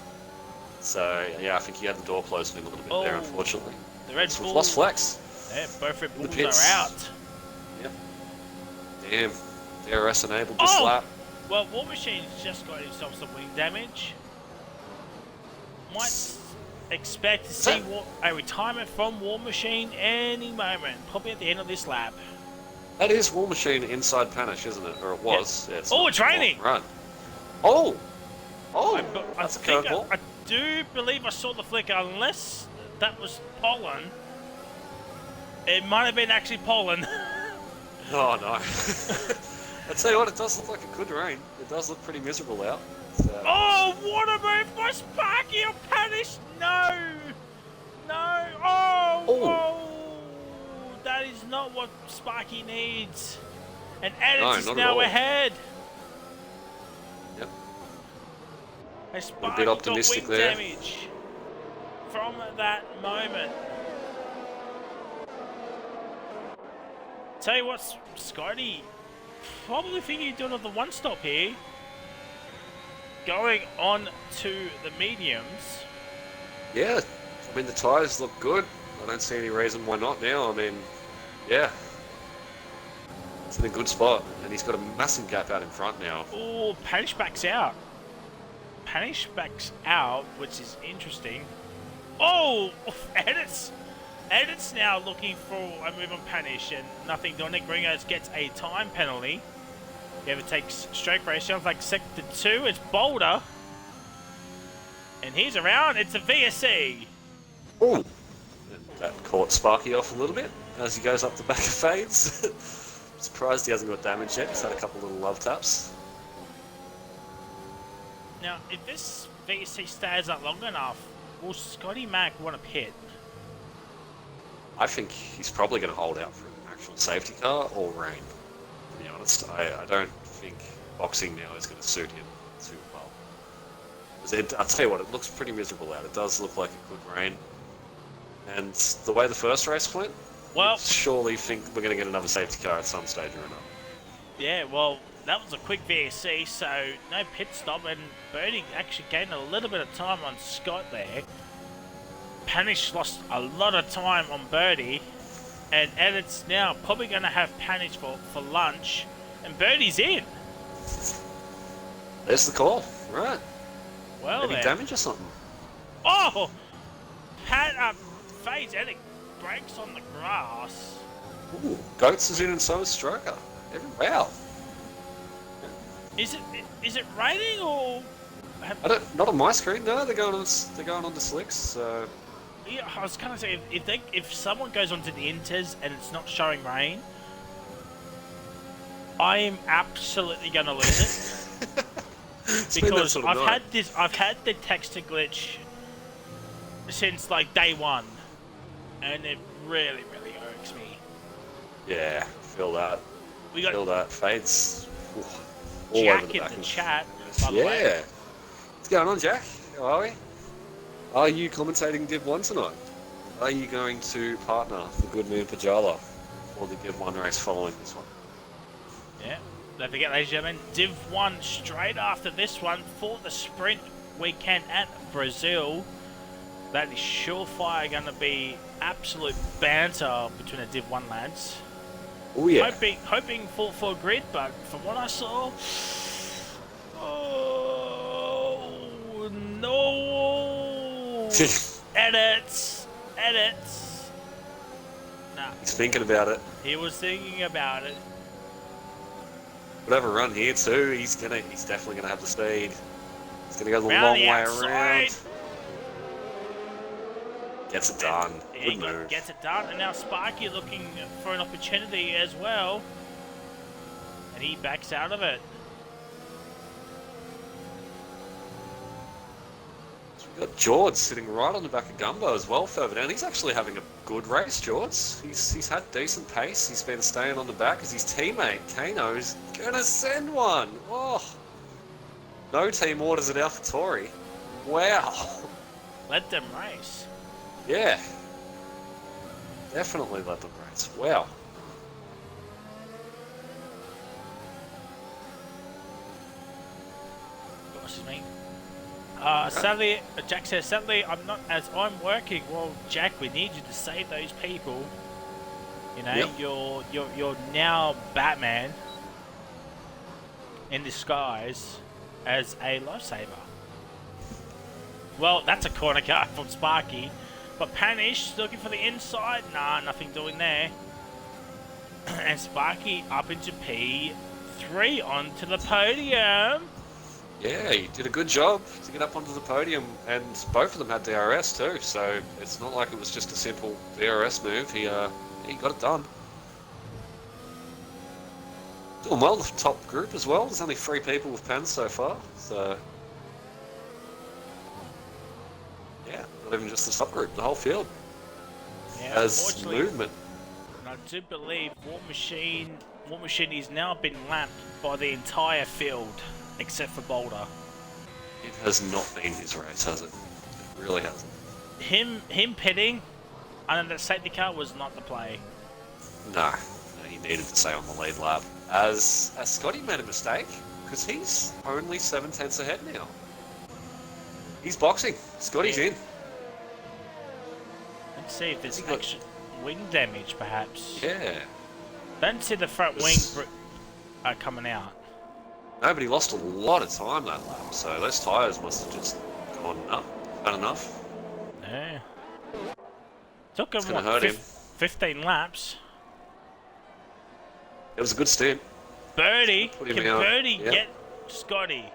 So, yeah, I think he had the door closed on him a little bit there, unfortunately. The Red so Bull. We've lost Flex. Yeah, both Red Bulls are out. Yep. Damn. DRS enabled this lap. Well, War Machine's just got himself some wing damage. Might expect to see a retirement from War Machine any moment, probably at the end of this lap. That is War Machine inside Panish, isn't it? Or it was. Yep. Yeah, it's raining! Run. Oh! Oh! That's a curveball. I do believe I saw the flicker, unless that was pollen. It might have been actually pollen. Oh no. I tell you what, it does look like it could rain. It does look pretty miserable out. So, Oh, what a move by Sparky or Panish! No! No! Oh! Oh. Whoa! That is not what Sparky needs. And Edits No, is not at now all. ahead. Yep. And A Sparky bit got optimistic wing there. damage from that moment. Tell you what, Scotty, probably thinking you're doing the one stop here. Going on to the mediums. Yeah. I mean, the tyres look good. I don't see any reason why not now. I mean, yeah. It's in a good spot. And he's got a massive gap out in front now. Oh, Panish backs out. Panish backs out, which is interesting. Oh, Edits. Edits now looking for a move on Panish and nothing doing it. Gringos gets a time penalty. If it takes stroke ratio, like sector 2, it's Boulder. And he's around, it's a VSC. Oh! And that caught Sparky off a little bit as he goes up the back of fades. Surprised he hasn't got damage yet. He's had a couple little love taps. Now, if this VSC stays up long enough, will Scotty Mac want to pit? I think he's probably going to hold out for an actual safety car or rain, to be honest. I don't think boxing now is going to suit him too well. 'Cause I'll tell you what, it looks pretty miserable out. It does look like it could rain. And the way the first race went, Well, I surely think we're going to get another safety car at some stage or another. yeah, well, that was a quick VSC, so no pit stop, and Birdie actually gained a little bit of time on Scott there. Panish lost a lot of time on Birdie, and Edits now probably going to have Panish for lunch, and Birdie's in. There's the call. Right. Well, Any then. damage or something? Oh! Fades Edit breaks on the grass. Ooh, Goats is in and so is Stroker. Wow. Is it raining or? Not on my screen. No, they're going on the slicks. So Yeah, I was kind of saying if someone goes onto the Inters and it's not showing rain, I am absolutely gonna lose it because I've had the texture glitch since like day one, and it really irks me. Yeah, feel that. We got Feel that. Fades. Ooh, all over Jack the in back the of- chat. By the way. Yeah. What's going on, Jack? How are we? Are you commentating Div 1 tonight? Are you going to partner the Good Moon Pajala for the Div 1 race following this one? Yeah. Don't forget, ladies and gentlemen, Div 1 straight after this one for the sprint weekend at Brazil. That is surefire going to be absolute banter between the Div 1 lads. Oh yeah. Hoping for a grid, but from what I saw, oh no! Edits. Nah, He's thinking about it. he was thinking about it. Could have a run here too. He's definitely gonna have the speed. He's gonna go the Round long the way outside. around. Gets it done. He Good move. gets it done, and now Sparky looking for an opportunity as well, and he backs out of it. We've got George sitting right on the back of Gumbo as well further down. He's actually having a good race, George. He's had decent pace. He's been staying on the back as his teammate, Kano's gonna send one. Oh, no team orders at AlphaTauri. Wow. Let them race. Yeah. Definitely let them race. Wow. Excuse me. Sadly, Jack says, sadly, I'm not, as I'm working. Well, Jack, we need you to save those people. You know, Yep. you're now Batman in disguise as a lifesaver. Well, that's a corner car from Sparky. But Panish looking for the inside. Nah, nothing doing there. And Sparky up into P3 onto the podium. Yeah, he did a good job to get up onto the podium, and both of them had DRS too. So it's not like it was just a simple DRS move. He got it done. Doing well, the top group as well. There's only 3 people with pens so far, so yeah, not even just the top group, the whole field Yeah, has movement. And I do believe War Machine has now been lapped by the entire field, except for Boulder. It has not been his race, has it? It really hasn't. Him pitting under that safety car was not the play. No, he needed to stay on the lead lap. As Scotty made a mistake, because he's only 7/10 ahead now. He's boxing. Scotty's in. Let's see if there's extra wing damage, perhaps. Yeah. Don't see the front wing coming out. Nobody lost a lot of time that lap, so those tyres must have just gone up. Had enough. Yeah. Took him, gonna hurt him. 15 laps. It was a good stint. Birdie? Can Birdie Yep. get Scotty?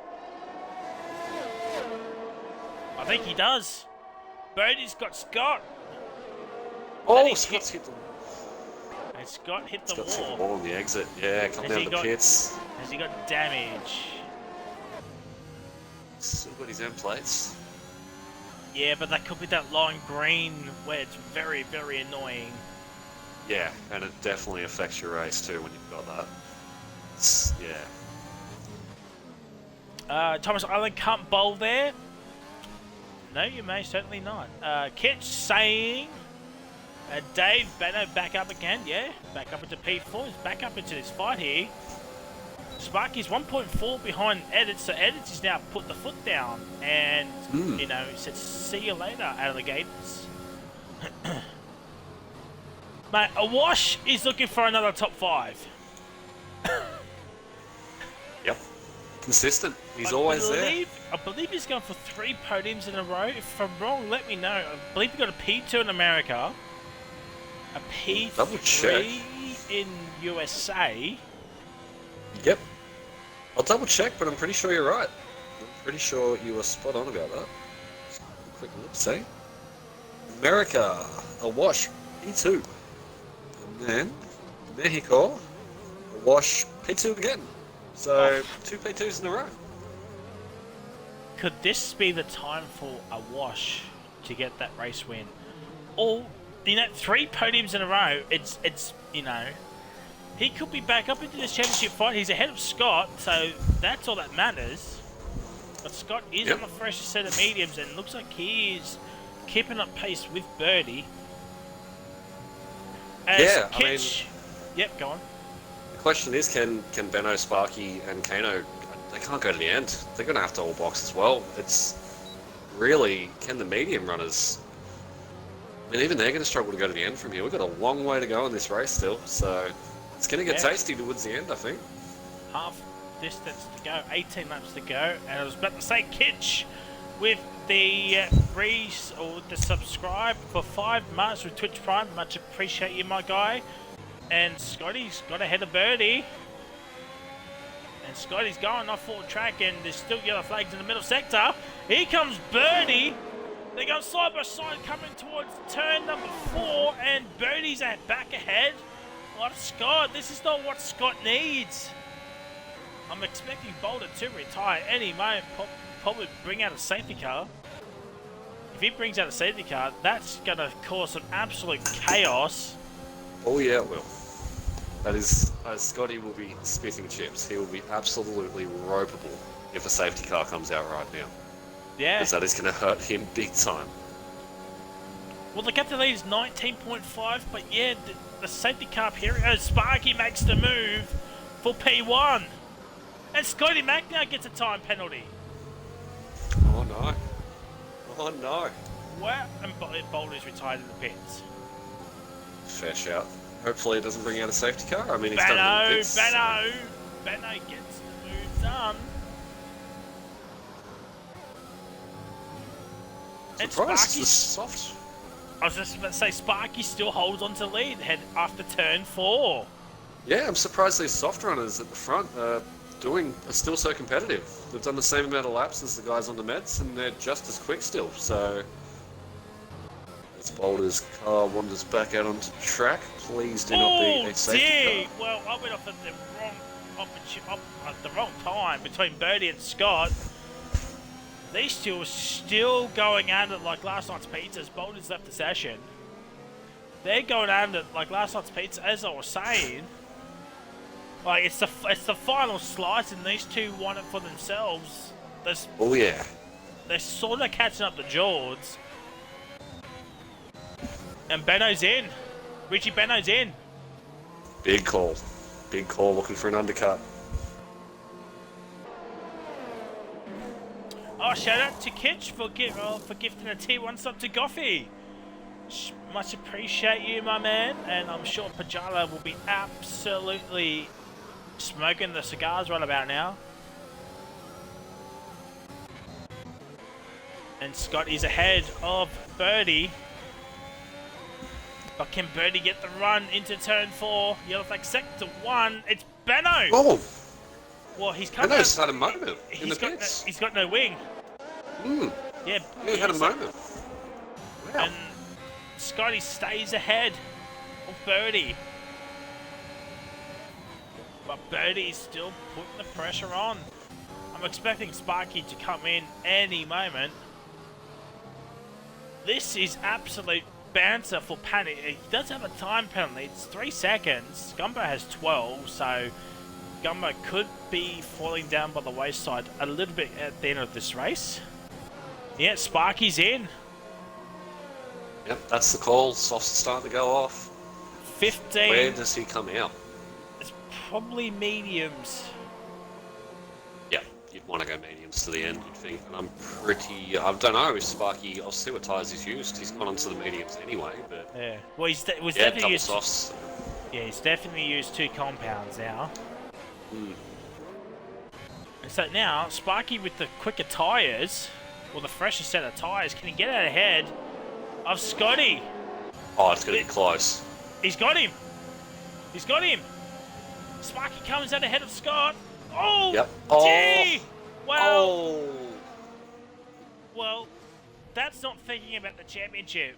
I think he does. Birdie's got Scott. Oh, Scott's hit the And Scott hit the Scott's hit the wall. wall on the exit. Yeah, come down the pits. Has he got damage? Still got his end plates. Yeah, but that could be that lime green where it's very, very annoying. Yeah, and it definitely affects your race too when you've got that. Yeah. Thomas Island can't bowl there. No, you may certainly not. Kitch saying, Dave Benno back up again. Yeah, back up into P4. He's back up into this fight here. Sparky's 1.4 behind Edits, so Edits is now put the foot down and, you know, he said, see you later, alligators. Mate, Awash is looking for another top 5. Yep. Consistent. He's always there. I believe he's going for 3 podiums in a row. If I'm wrong, let me know. I believe he got a P2 in America, a P3 Double check. in USA. Yep. I'll double check, but I'm pretty sure you're right. I'm pretty sure you were spot on about that. Just a quick look, see? America, Awash, P2. And then Mexico, Awash, P2 again. So 2 P2s in a row. Could this be the time for Awash to get that race win? Or, you know, 3 podiums in a row, it's you know, he could be back up into this championship fight. He's ahead of Scott, so that's all that matters. But Scott is on the freshest set of mediums and looks like he is keeping up pace with Birdie. As Kitch, yep, go on. The question is, can Benno, Sparky, and Kano? They can't go to the end. They're going to have to all box as well. It's really, can the medium runners? I mean, even they're going to struggle to go to the end from here. We've got a long way to go in this race still, so it's going to get tasty towards the end, I think. Half distance to go, 18 laps to go, and I was about to say Kitch with the the subscribe for 5 months with Twitch Prime. Much appreciate you, my guy. And Scotty's got ahead of Birdie. And Scotty's going off full track, and there's still yellow flags in the middle sector. Here comes Birdie. They're going side by side coming towards turn number 4, and Birdie's back ahead. What Scott? This is not what Scott needs. I'm expecting Boulder to retire any moment, probably bring out a safety car. If he brings out a safety car, that's going to cause some absolute chaos. Oh yeah, it will. That is, Scotty will be spitting chips. He will be absolutely ropeable if a safety car comes out right now. Yeah. Because that is going to hurt him big time. Well, the captain lead is 19.5, but yeah, the safety car period. Sparky makes the move for P1. And Scotty Mac now gets a time penalty. Oh no. Oh no. Wow, and Boulder's retired in the pits. Fair shout. Hopefully it doesn't bring out a safety car. I mean, he's done it in the pits. Benno gets the move done. And Sparky's soft. I was just about to say, Sparky still holds on to lead head after turn 4. Yeah, I'm surprised these soft runners at the front are still so competitive. They've done the same amount of laps as the guys on the meds, and they're just as quick still. So, as Boulder's car wanders back out onto track, please do not be a safety car. Well, I went off at the wrong time between Birdie and Scott. These two are still going at it like last night's pizzas. Boulder's left the session. They're going at it like last night's pizza, as I was saying. Like, it's the final slice, and these two want it for themselves. Oh, yeah. They're sort of catching up to George. And Benno's in. Richie Benno's in. Big call. Big call, looking for an undercut. Oh, shout out to Kitch for gifting a T1 sub to Goffy. Much appreciate you, my man. And I'm sure Pajala will be absolutely smoking the cigars right about now. And Scott is ahead of Birdie. But can Birdie get the run into turn 4? Yellow flag sector 1. It's Benno! Oh! Well, he's coming. Benno's had a moment in the pits. He's got no wing. Yeah, he had a moment. Wow. And Scotty stays ahead of Birdie. But Birdie's still putting the pressure on. I'm expecting Sparky to come in any moment. This is absolute banter for Panic. He does have a time penalty. It's 3 seconds. Gumbo has 12, so Gumbo could be falling down by the wayside a little bit at the end of this race. Yeah, Sparky's in. Yep, that's the call. Softs starting to go off. 15. Where does he come out? It's probably mediums. Yeah, you'd want to go mediums to the end, you'd think. And I don't know if Sparky, I'll see what tyres he's used. He's gone onto the mediums anyway, but... Yeah, well, he's double definitely used... softs. Yeah, he's definitely used 2 compounds now. And so now, Sparky with the quicker tyres, or the fresher set of tyres, can he get out ahead of Scotty? Oh, it's going to be close. He's got him. He's got him. Sparky comes out ahead of Scott. Oh, yep. Gee! Well, well, that's not thinking about the championship.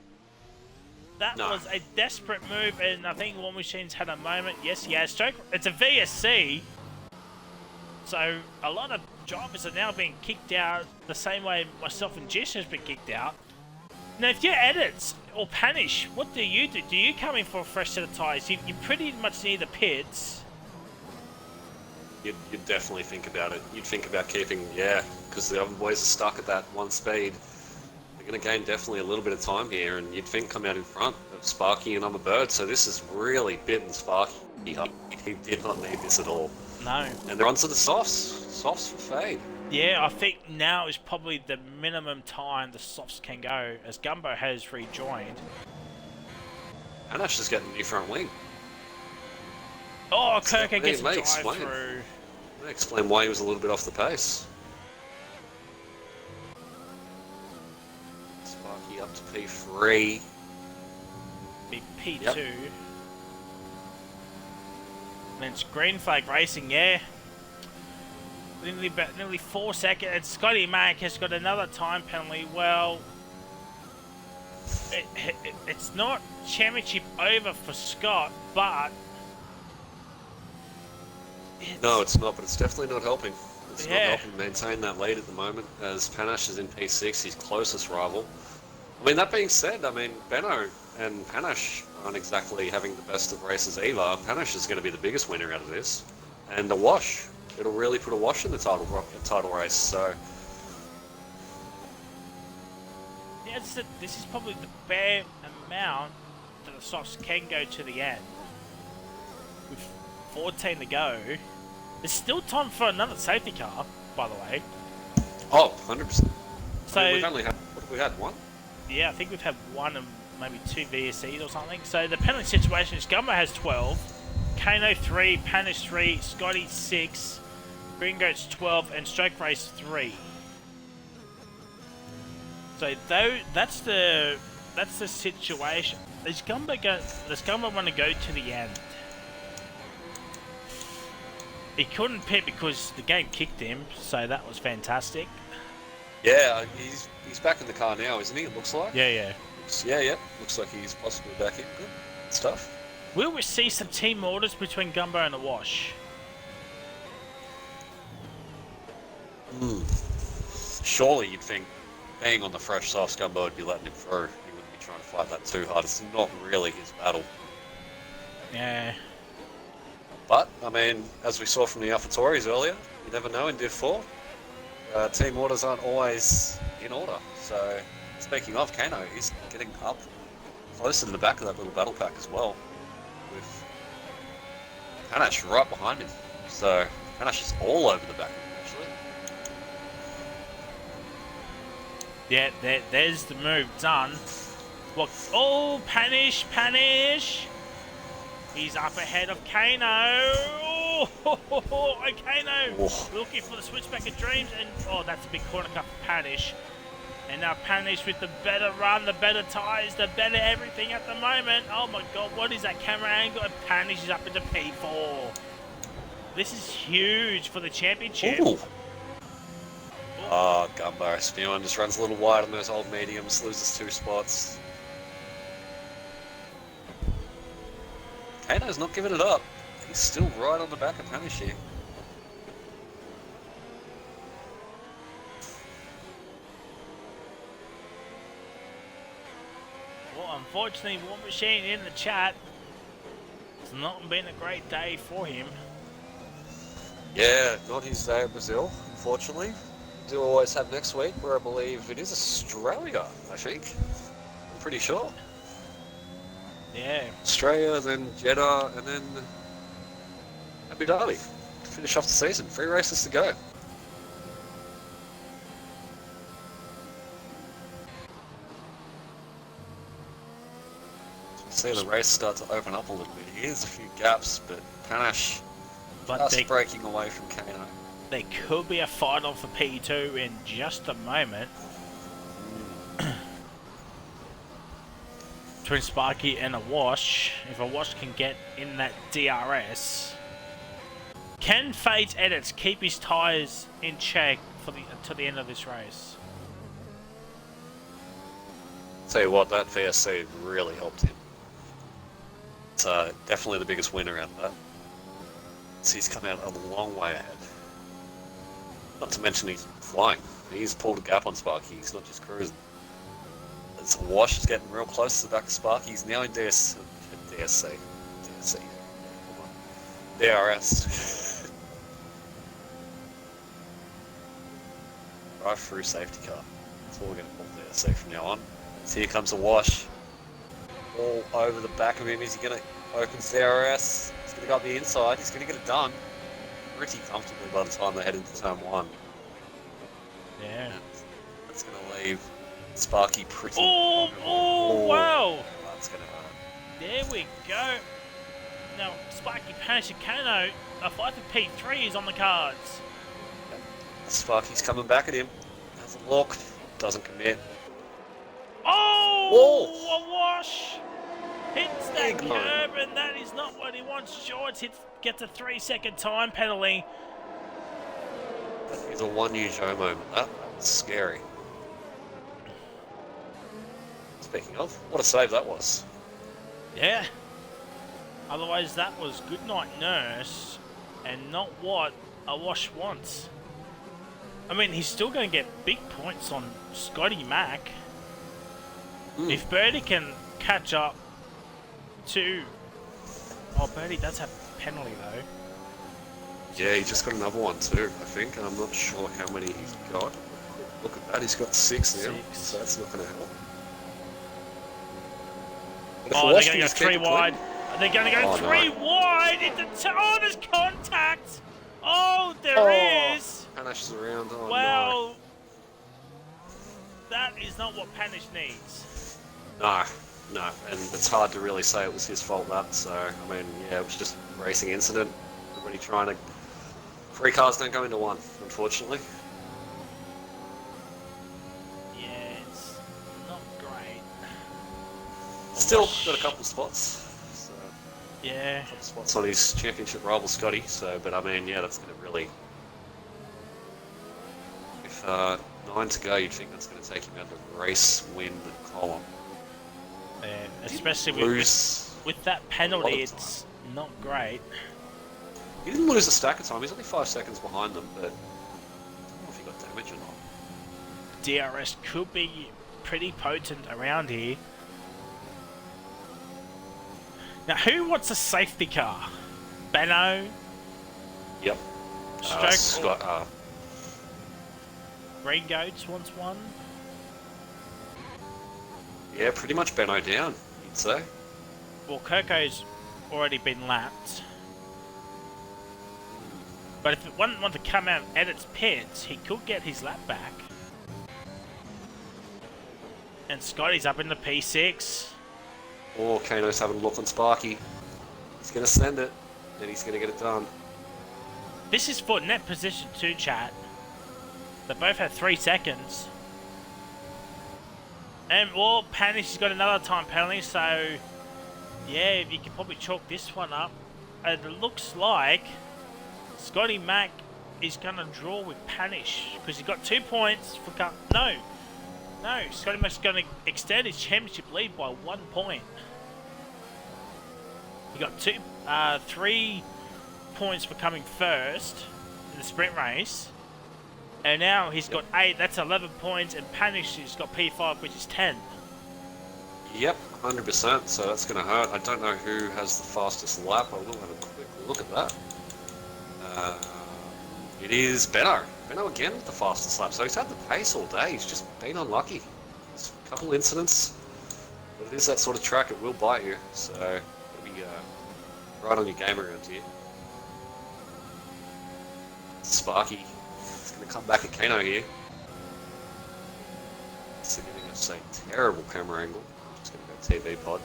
That No. was a desperate move, and I think War Machine's had a moment. Yes, he has. It's a VSC, so a lot of drivers are now being kicked out the same way myself and Jish has been kicked out. Now, if you're Edits or Panish, what do? Do you come in for a fresh set of tyres? You pretty much near the pits. You'd definitely think about it. You'd think about keeping, because the other boys are stuck at that 1 speed. They're going to gain definitely a little bit of time here, and you'd think come out in front of Sparky and I'm a Bird. So this has really bitten Sparky. He did not need this at all. No. And they're onto the softs. Softs for fade. Yeah, I think now is probably the minimum time the softs can go, as Gumbo has rejoined. Panache is getting a new front wing. Oh, Kirker gets a may drive explain. through. May explain why he was a little bit off the pace. Sparky up to P3. Be P2. Yep. And it's green flag racing, yeah. Nearly 4 seconds. And Scotty Mack has got another time penalty. Well, it's not championship over for Scott, but... No, it's not, but it's definitely not helping. It's not Yeah. helping maintain that lead at the moment, as Panache is in P6, his closest rival. I mean, that being said, Benno and Panache aren't exactly having the best of races either. Panache is going to be the biggest winner out of this. And a wash. It'll really put a wash in the title race, so... Yeah, this is probably the bare amount that the softs can go to the end. With 14 to go. There's still time for another safety car, by the way. Oh, 100%. So, I mean, we've only had, what have we had, 1? Yeah, I think we've had 1 and maybe 2 VSCs or something. So the penalty situation is Gumbo has 12, Kano 3, Panish 3, Scotty 6, Green Goats 12, and Stroke Race 3. So that's the situation. Does Gumbo want to go to the end? He couldn't pit because the game kicked him, so that was fantastic. Yeah, he's back in the car now, isn't he? It looks like. Yeah. Yeah. Looks like he's possibly back in. Good stuff. Will we see some team orders between Gumbo and the Wash? Surely you'd think, being on the fresh sauce, Gumbo would be letting him through. He wouldn't be trying to fight that too hard. It's not really his battle. Yeah. But, I mean, as we saw from the AlphaTauris earlier, you never know in Div 4. Team orders aren't always in order. So, speaking of, Kano, he's getting up closer to the back of that little battle pack as well. With Panache right behind him. So, Panache is all over the back of him, actually. Yeah, there's the move done. What? Oh, Panish! He's up ahead of Kano. Oh, Kano looking for the switchback of dreams, and oh, that's a big corner cut for Panish. And now Panish with the better run, the better tyres, the better everything at the moment. Oh my God, what is that camera angle? And Panish is up into P4. This is huge for the championship. Oh, Gumbo. Spewing just runs a little wide on those old mediums, loses 2 spots. Kano's not giving it up. He's still right on the back of Panish here. Well, unfortunately, War Machine in the chat, it's not been a great day for him. Yeah, not his day in Brazil, unfortunately. We do always have next week, where I believe it is Australia, I think. I'm pretty sure. Yeah. Australia, then Jeddah, and then Abu Dhabi to finish off the season. 3 races to go. See the race start to open up a little bit. Here's a few gaps, but Panache just breaking away from Kano. There could be a fight on for P2 in just a moment. Between Sparky and a Wash. If a Wash can get in that DRS. Can Fade's edits keep his tyres in check for to the end of this race? Tell you what, that VSC really helped him. It's definitely the biggest winner out of that. So he's come out a long way ahead. Not to mention he's flying. He's pulled a gap on Sparky. He's not just cruising. It's Wash is getting real close to the back of Sparky. He's now in DRS. Drive through safety car. That's what we're going to call DRC from now on. So here comes a Wash. All over the back of him. Is he going to open DRS? He's going to go up the inside. He's going to get it done pretty comfortably by the time they head into turn 1. Yeah. And that's going to leave Sparky pretty... Oh, wow! That's going to hurt. There we go. Now, Sparky, Panish and Kano, a fight for P3 is on the cards. Yep. Sparky's coming back at him. Has a look. Doesn't commit. Oh! A Wash! Hits that Big curb, and that is not what he wants. George gets a 3-second time penalty. That is a one-year Joe moment. That was scary. Speaking of, what a save that was. Yeah. Otherwise, that was Goodnight Nurse, and not what a Wash wants. I mean, he's still going to get big points on Scotty Mac. If Birdie can catch up to... Oh, Birdie does have a penalty, though. Yeah, he just got another one too, I think. I'm not sure how many he's got. Look at that, he's got 6 now, so that's not going to help. Oh, they're going to go 3 wide. They're going to go 3 wide into... Oh, there's contact! Oh, there is! Panache is around. Oh, well, that is not what Panish needs. No, and it's hard to really say it was his fault, that. So, I mean, yeah, it was just a racing incident. Everybody trying to... 3 cars don't go into 1, unfortunately. Yeah, it's not great. Still got a couple spots. So. Yeah. Top spots on his championship rival Scotty. So, but I mean, yeah, that's going to really. If 9 to go, you'd think that's going to take him out of the race, win, and column. Yeah, especially Lose with that penalty, it's not great. He didn't lose a stack of time. He's only 5 seconds behind them, but I don't know if he got damage or not. DRS could be pretty potent around here. Now, who wants a safety car? Benno? Yep. Stroke Scott. Green Goats wants one? Yeah, pretty much Benno down, you'd say. Well, Kirko's already been lapped. But if it wouldn't want to come out at its pits, he could get his lap back. And Scotty's up in the P6. Oh, Kano's having a look on Sparky. He's going to send it, and he's going to get it done. This is for net position 2, chat. They both have 3 seconds. And, well, Panish has got another time penalty, so... yeah, you can probably chalk this one up. And it looks like... Scotty Mac is going to draw with Panish. Because he got 2 points for... No, Scotty Mac's going to extend his championship lead by 1 point. He got 3 points for coming first in the sprint race. And now he's got 8, that's 11 points, and Panish has got P5, which is 10. Yep, 100%, so that's going to hurt. I don't know who has the fastest lap. I will have a quick look at that. It is Benno. Benno again with the fastest lap. So he's had the pace all day. He's just been unlucky. There's a couple incidents. But it is that sort of track. It will bite you. So it'll be right on your game around here. Sparky is going to come back at Kano here. It's giving us a terrible camera angle. Just going to go TV pod.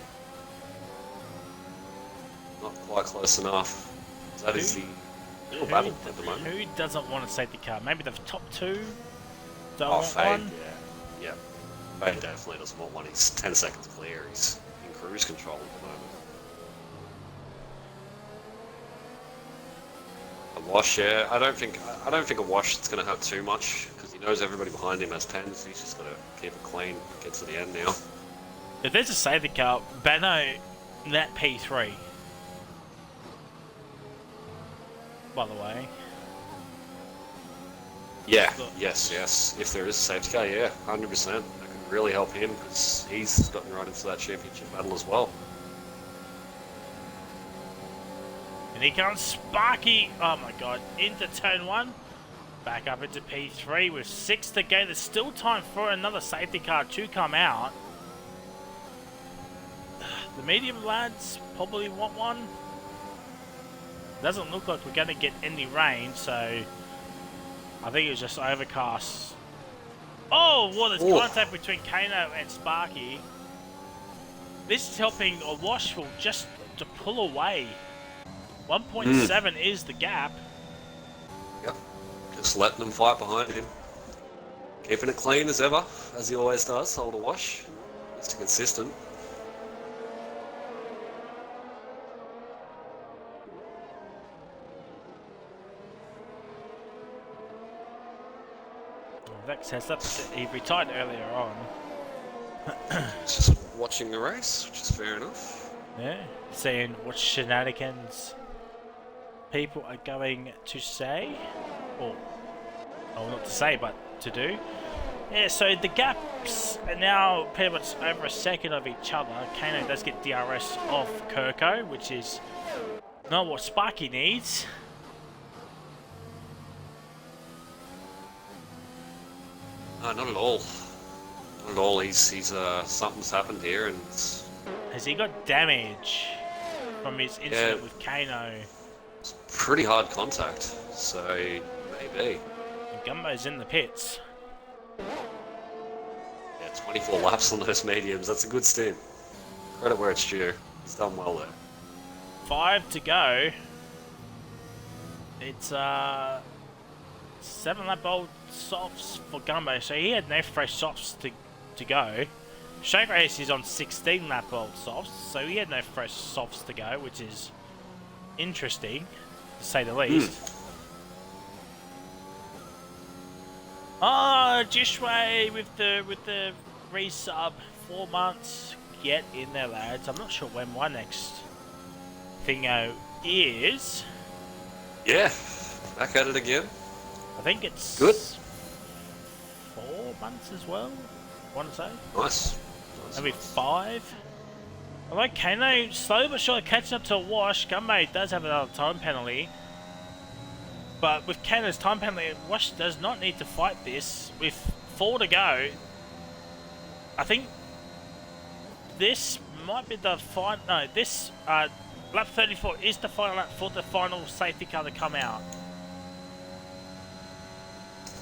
Not quite close enough. That is the real battle at the moment. Who doesn't want a safety car? Maybe the top 2 don't Oh, want Fade, one? yeah. Fade definitely doesn't want one. He's 10 seconds clear. He's in cruise control at the moment. A wash, yeah. I don't think a wash is going to hurt too much because he knows everybody behind him has pens. He's just got to keep it clean. Get to the end now. If there's a safety car, Benno, that P3. By the way. Yeah, yes. If there is a safety car, yeah, 100%. That could really help him because he's gotten right into that championship battle as well. And here comes Sparky. Oh my god. Into turn 1. Back up into P3 with 6 to go. There's still time for another safety car to come out. The medium lads probably want one. Doesn't look like we're going to get any rain, so I think it was just overcast. Oh, well, there's contact between Kano and Sparky. This is helping a Washful just to pull away. 1.7 is the gap. Yep, just letting them fight behind him. Keeping it clean as ever, as he always does, hold a wash. Just consistent. Vex has up. He retired earlier on. Just watching the race, which is fair enough. Yeah, seeing what shenanigans people are going to say, or not to say, but to do. Yeah, so the gaps are now pretty much over a second of each other. Kano does get DRS off Kirko, which is not what Sparky needs. No, not at all. Not at all. He's something's happened here, and has he got damage from his incident with Kano? It's pretty hard contact, so maybe. And Gumbo's in the pits. Yeah, 24 laps on those mediums. That's a good stint. Credit where it's due. He's done well there. 5 to go. It's 7 lap old softs for Gumbo, so he had no fresh softs to go. Straight race is on 16 lap old softs, so he had no fresh softs to go, which is interesting, to say the least. Oh, Jishway with the resub, 4 months. Get in there, lads. I'm not sure when my next thingo is. Yeah, back at it again. I think it's good. 4 months as well. I want to say. Nice. Maybe 5. Although Kano slowly but surely catching up to a Wash. Gunmate does have another time penalty. But with Kano's time penalty, Wash does not need to fight this. With 4 to go, I think this might be the final. No, this lap 34 is the final lap for the final safety car to come out.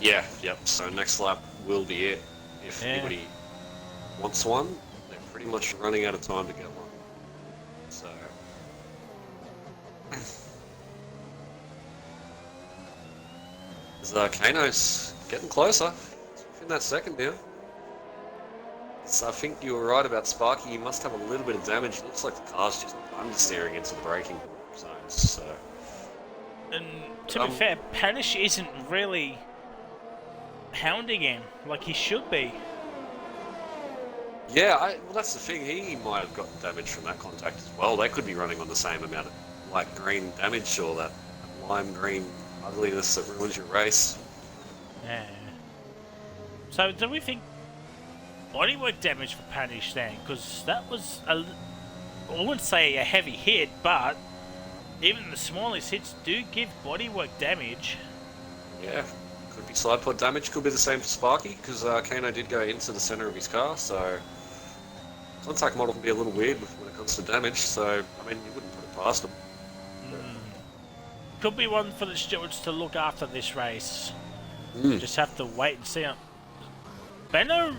Yeah, yep. So next lap will be it. If anybody wants one, they're pretty much running out of time to get one. So. Kano's getting closer. He's in that second now. So I think you were right about Sparky. He must have a little bit of damage. It looks like the car's just understeering into the braking zones. So. And to be fair, Panish isn't really hounding him like he should be. Yeah, well that's the thing. He might have gotten damage from that contact as well. They could be running on the same amount of light green damage or that lime green ugliness that ruins your race. Yeah. So do we think bodywork damage for Panish then? Because that was I wouldn't say a heavy hit, but even the smallest hits do give bodywork damage. Yeah, could be side pod damage. Could be the same for Sparky because Kano did go into the center of his car. So contact model can be a little weird when it comes to damage. So I mean, you wouldn't put it past them. Could be one for the stewards to look after this race. Just have to wait and see. Benno.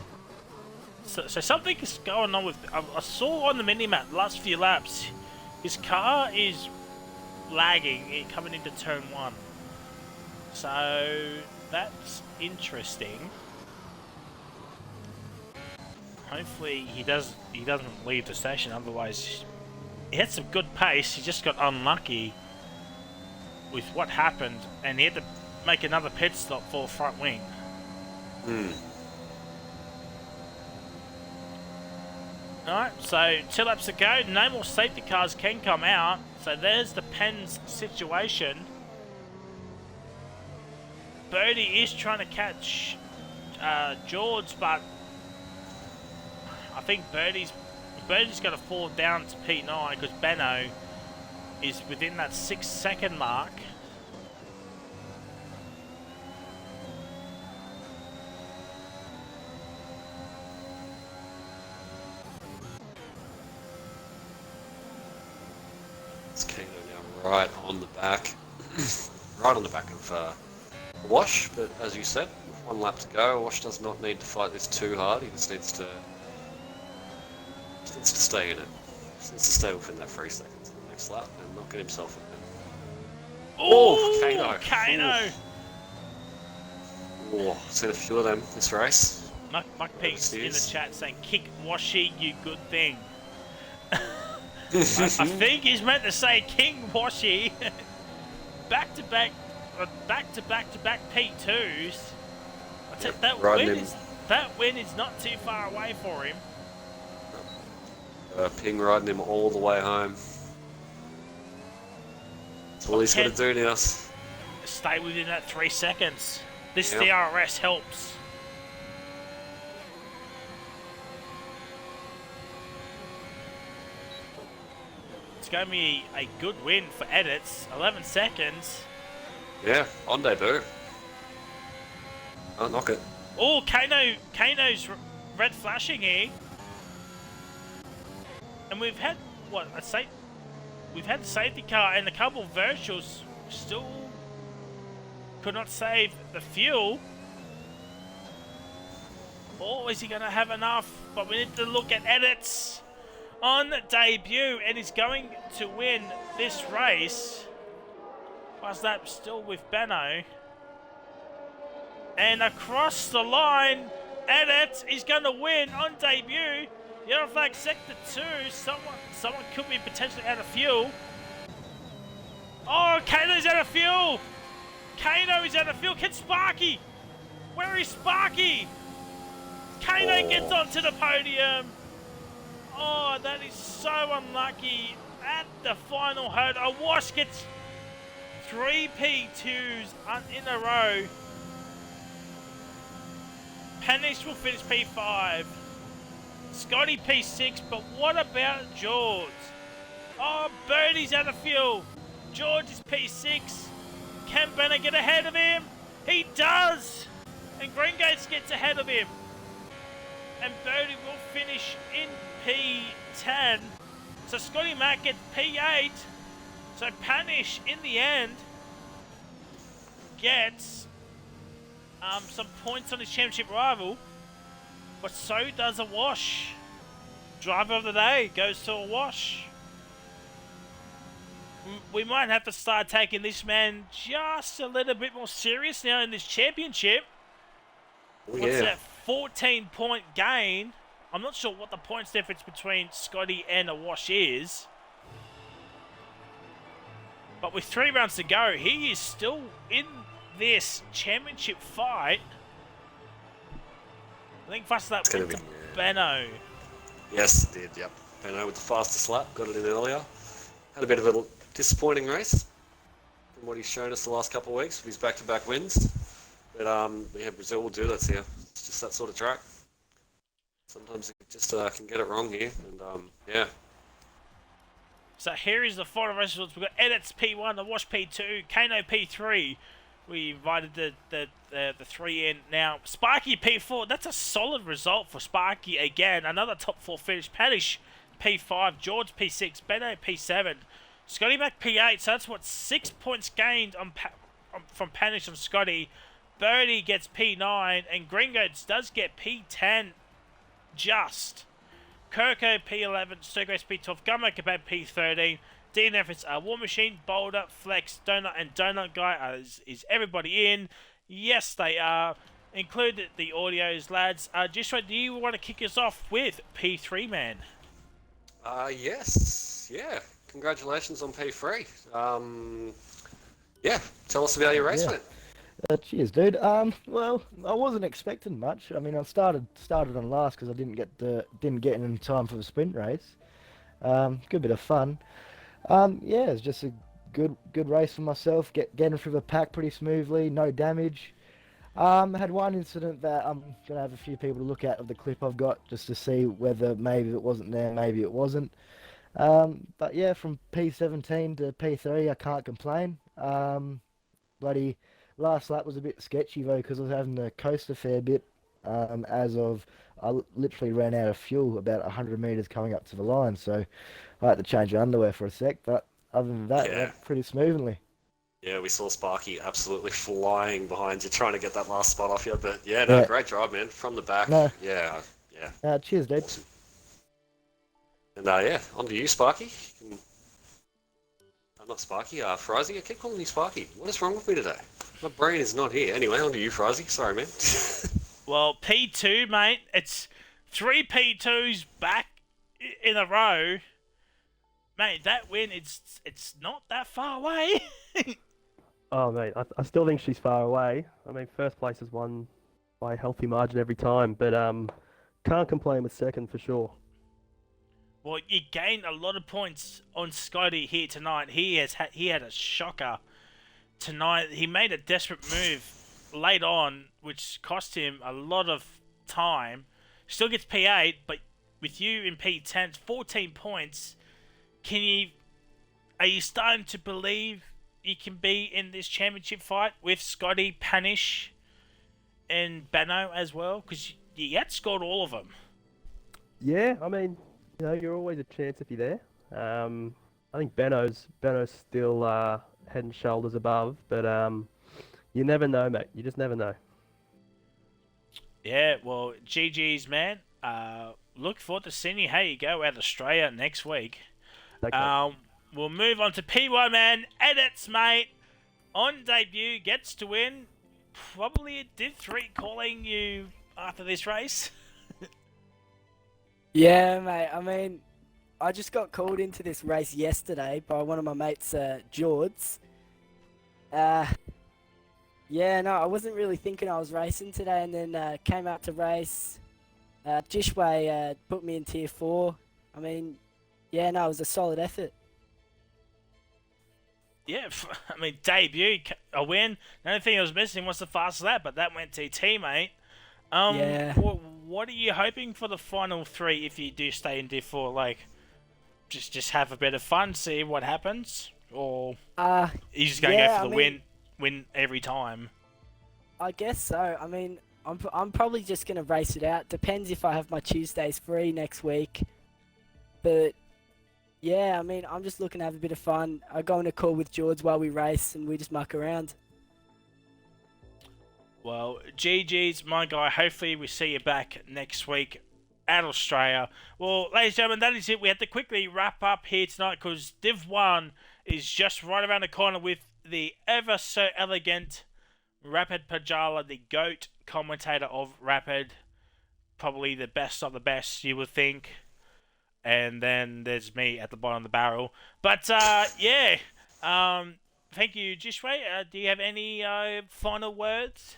So something is going on with. I saw on the minimap the last few laps, his car is lagging coming into turn 1. So that's interesting. Hopefully he doesn't leave the station. Otherwise, he had some good pace. He just got unlucky with what happened, and he had to make another pit stop for front wing. Alright, so 2 laps to go. No more safety cars can come out. So there's the Pens situation. Birdie is trying to catch George, but I think Birdie's going to fall down to P9 because Benno is within that 6-second mark. It's Kano now right on the back. Right on the back of Wash, but as you said, with 1 lap to go, Wash does not need to fight this too hard. He just needs to stay in it. Just needs to stay within that 3 seconds of the next lap and not get himself in there. Oh, Kano! Oh, seen a few of them this race. Muck Peaks in the chat saying, "Kick Washy, you good thing." I think he's meant to say King Washy. back to back P2s. I tell you, that win is not too far away for him. Ping riding him all the way home. That's all he's got to do now. Stay within that 3 seconds. This DRS helps. It's going to be a good win for Edits. 11 seconds. Yeah, on debut. Can't knock it. Oh, Kano's red flashing here. And we've had, we've had the safety car and a couple of virtuals still could not save the fuel. Or is he going to have enough? But we need to look at Edits on debut, and he's going to win this race. Whilst that still with Benno. And across the line, Edit is going to win on debut. Yellow flag sector 2. Someone could be potentially out of fuel. Oh, Kano's out of fuel. Kano is out of fuel. Can Sparky? Where is Sparky? Kano gets onto the podium. Oh, that is so unlucky. At the final hurdle, Wash gets 3 P2s in a row. Panish will finish P5. Scotty P6, but what about George? Oh, Birdie's out of fuel. George is P6. Can Benner get ahead of him? He does! And Gringates gets ahead of him. And Birdie will finish in P10. So Scotty Mack gets P8. So Panish, in the end, gets some points on his championship rival. But so does a Wash. Driver of the day goes to a Wash. We might have to start taking this man just a little bit more serious now in this championship. What's that 14-point gain? I'm not sure what the points difference between Scotty and a Wash is. But with 3 rounds to go, he is still in this championship fight. I think fast lap went to Benno. Yes, it did, yep. Benno with the fastest lap, got it in earlier. Had a bit of a disappointing race from what he's shown us the last couple of weeks with his back-to-back wins. But yeah, Brazil will do that here. It's just that sort of track. Sometimes it just can get it wrong here, and yeah. So here is the final results. We've got Edits P1, the Wash P2, Kano P3. We invited the 3 in. Now, Sparky P4, that's a solid result for Sparky again. Another top 4 finish. Padish P5, George P6, Benno P7, Scotty Mac P8. So that's what, 6 points gained from Panish on Scotty. Birdie gets P9, and Gringos does get P10 just. Kirko P11, Sturgrace P12, Gummo Kebab P13, DNF is War Machine, Boulder, Flex, Donut, and Donut Guy. Is everybody in? Yes, they are. Include the audios, lads. Jishwa, do you want to kick us off with P3, man? Yes. Yeah. Congratulations on P3. Yeah. Tell us about your race, mate. Cheers, dude. Well, I wasn't expecting much. I mean, I started on last because I didn't get in time for the sprint race. Good bit of fun. Yeah, it's just a good race for myself. Getting through the pack pretty smoothly, no damage. Had one incident that I'm gonna have a few people to look at of the clip I've got just to see whether maybe it wasn't there, maybe it wasn't. But yeah, from P17 to P3, I can't complain. Bloody last lap was a bit sketchy though because I was having to coast a fair bit. As of I literally ran out of fuel about 100 meters coming up to the line, so I had to change my underwear for a sec. But other than that, it went pretty smoothly. Yeah, we saw Sparky absolutely flying behind you, trying to get that last spot off you. But yeah, great drive, man, from the back. Yeah. Cheers, dude. Awesome. And yeah, on to you, Sparky. I'm not Sparky, Frizy. I keep calling you Sparky. What is wrong with me today? My brain is not here. Anyway, on to you, Frizy. Sorry, man. Well, P2, mate. It's 3 P2s back in a row. Mate, that win, it's not that far away. Oh, mate, I still think she's far away. I mean, first place is won by a healthy margin every time, but can't complain with second for sure. Well, you gained a lot of points on Scotty here tonight. He had a shocker tonight. He made a desperate move late on, which cost him a lot of time. Still gets P8, but with you in P10, 14 points. Are you starting to believe you can be in this championship fight with Scotty, Panish, and Benno as well? Because you outscored all of them. Yeah, I mean, you know, you're always a chance if you're there. I think Benno's still head and shoulders above, but you never know, mate. You just never know. Yeah, well, GG's, man. Look forward to seeing you how you go out of Australia next week. Okay. We'll move on to P1, man. Edits, mate. On debut, gets to win. Probably a Div 3 calling you after this race? Yeah, mate. I mean, I just got called into this race yesterday by one of my mates, George. Uh, yeah, no, I wasn't really thinking I was racing today, and then came out to race. Jishway put me in tier 4. I mean, yeah, no, it was a solid effort. Yeah, I mean, debut, a win. The only thing I was missing was the fast lap, but that went to your teammate. Yeah. What are you hoping for the final 3 if you do stay in Div 4? Like, just have a bit of fun, see what happens? Or are you just going to go for the win every time? I guess so. I mean, I'm probably just gonna race it out. Depends if I have my Tuesdays free next week. But yeah, I mean, I'm just looking to have a bit of fun. I go on a call with George while we race, and we just muck around. Well, GG's, my guy. Hopefully we see you back next week at Australia. Well, ladies and gentlemen, that is it. We had to quickly wrap up here tonight because Div 1 is just right around the corner with the ever so elegant Rapid Pajala, the GOAT commentator of Rapid. Probably the best of the best, you would think. And then there's me at the bottom of the barrel. But, yeah. Thank you, Jishway. Do you have any final words?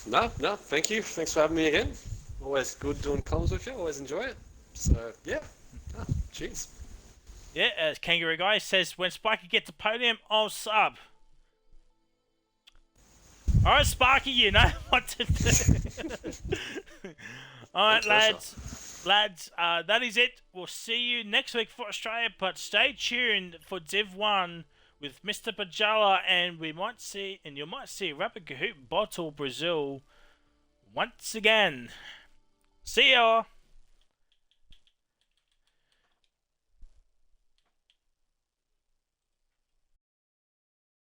No, thank you. Thanks for having me again. Always good doing comms with you. Always enjoy it. So, yeah. Cheers. Yeah, as Kangaroo Guy says, when Sparky gets a podium, I'll sub. Alright, Sparky, you know what to do. Alright, lads, that is it. We'll see you next week for Australia, but stay tuned for Div 1 with Mr. Pajala, and you might see Rapid Kahoot Bottle Brazil once again. See ya!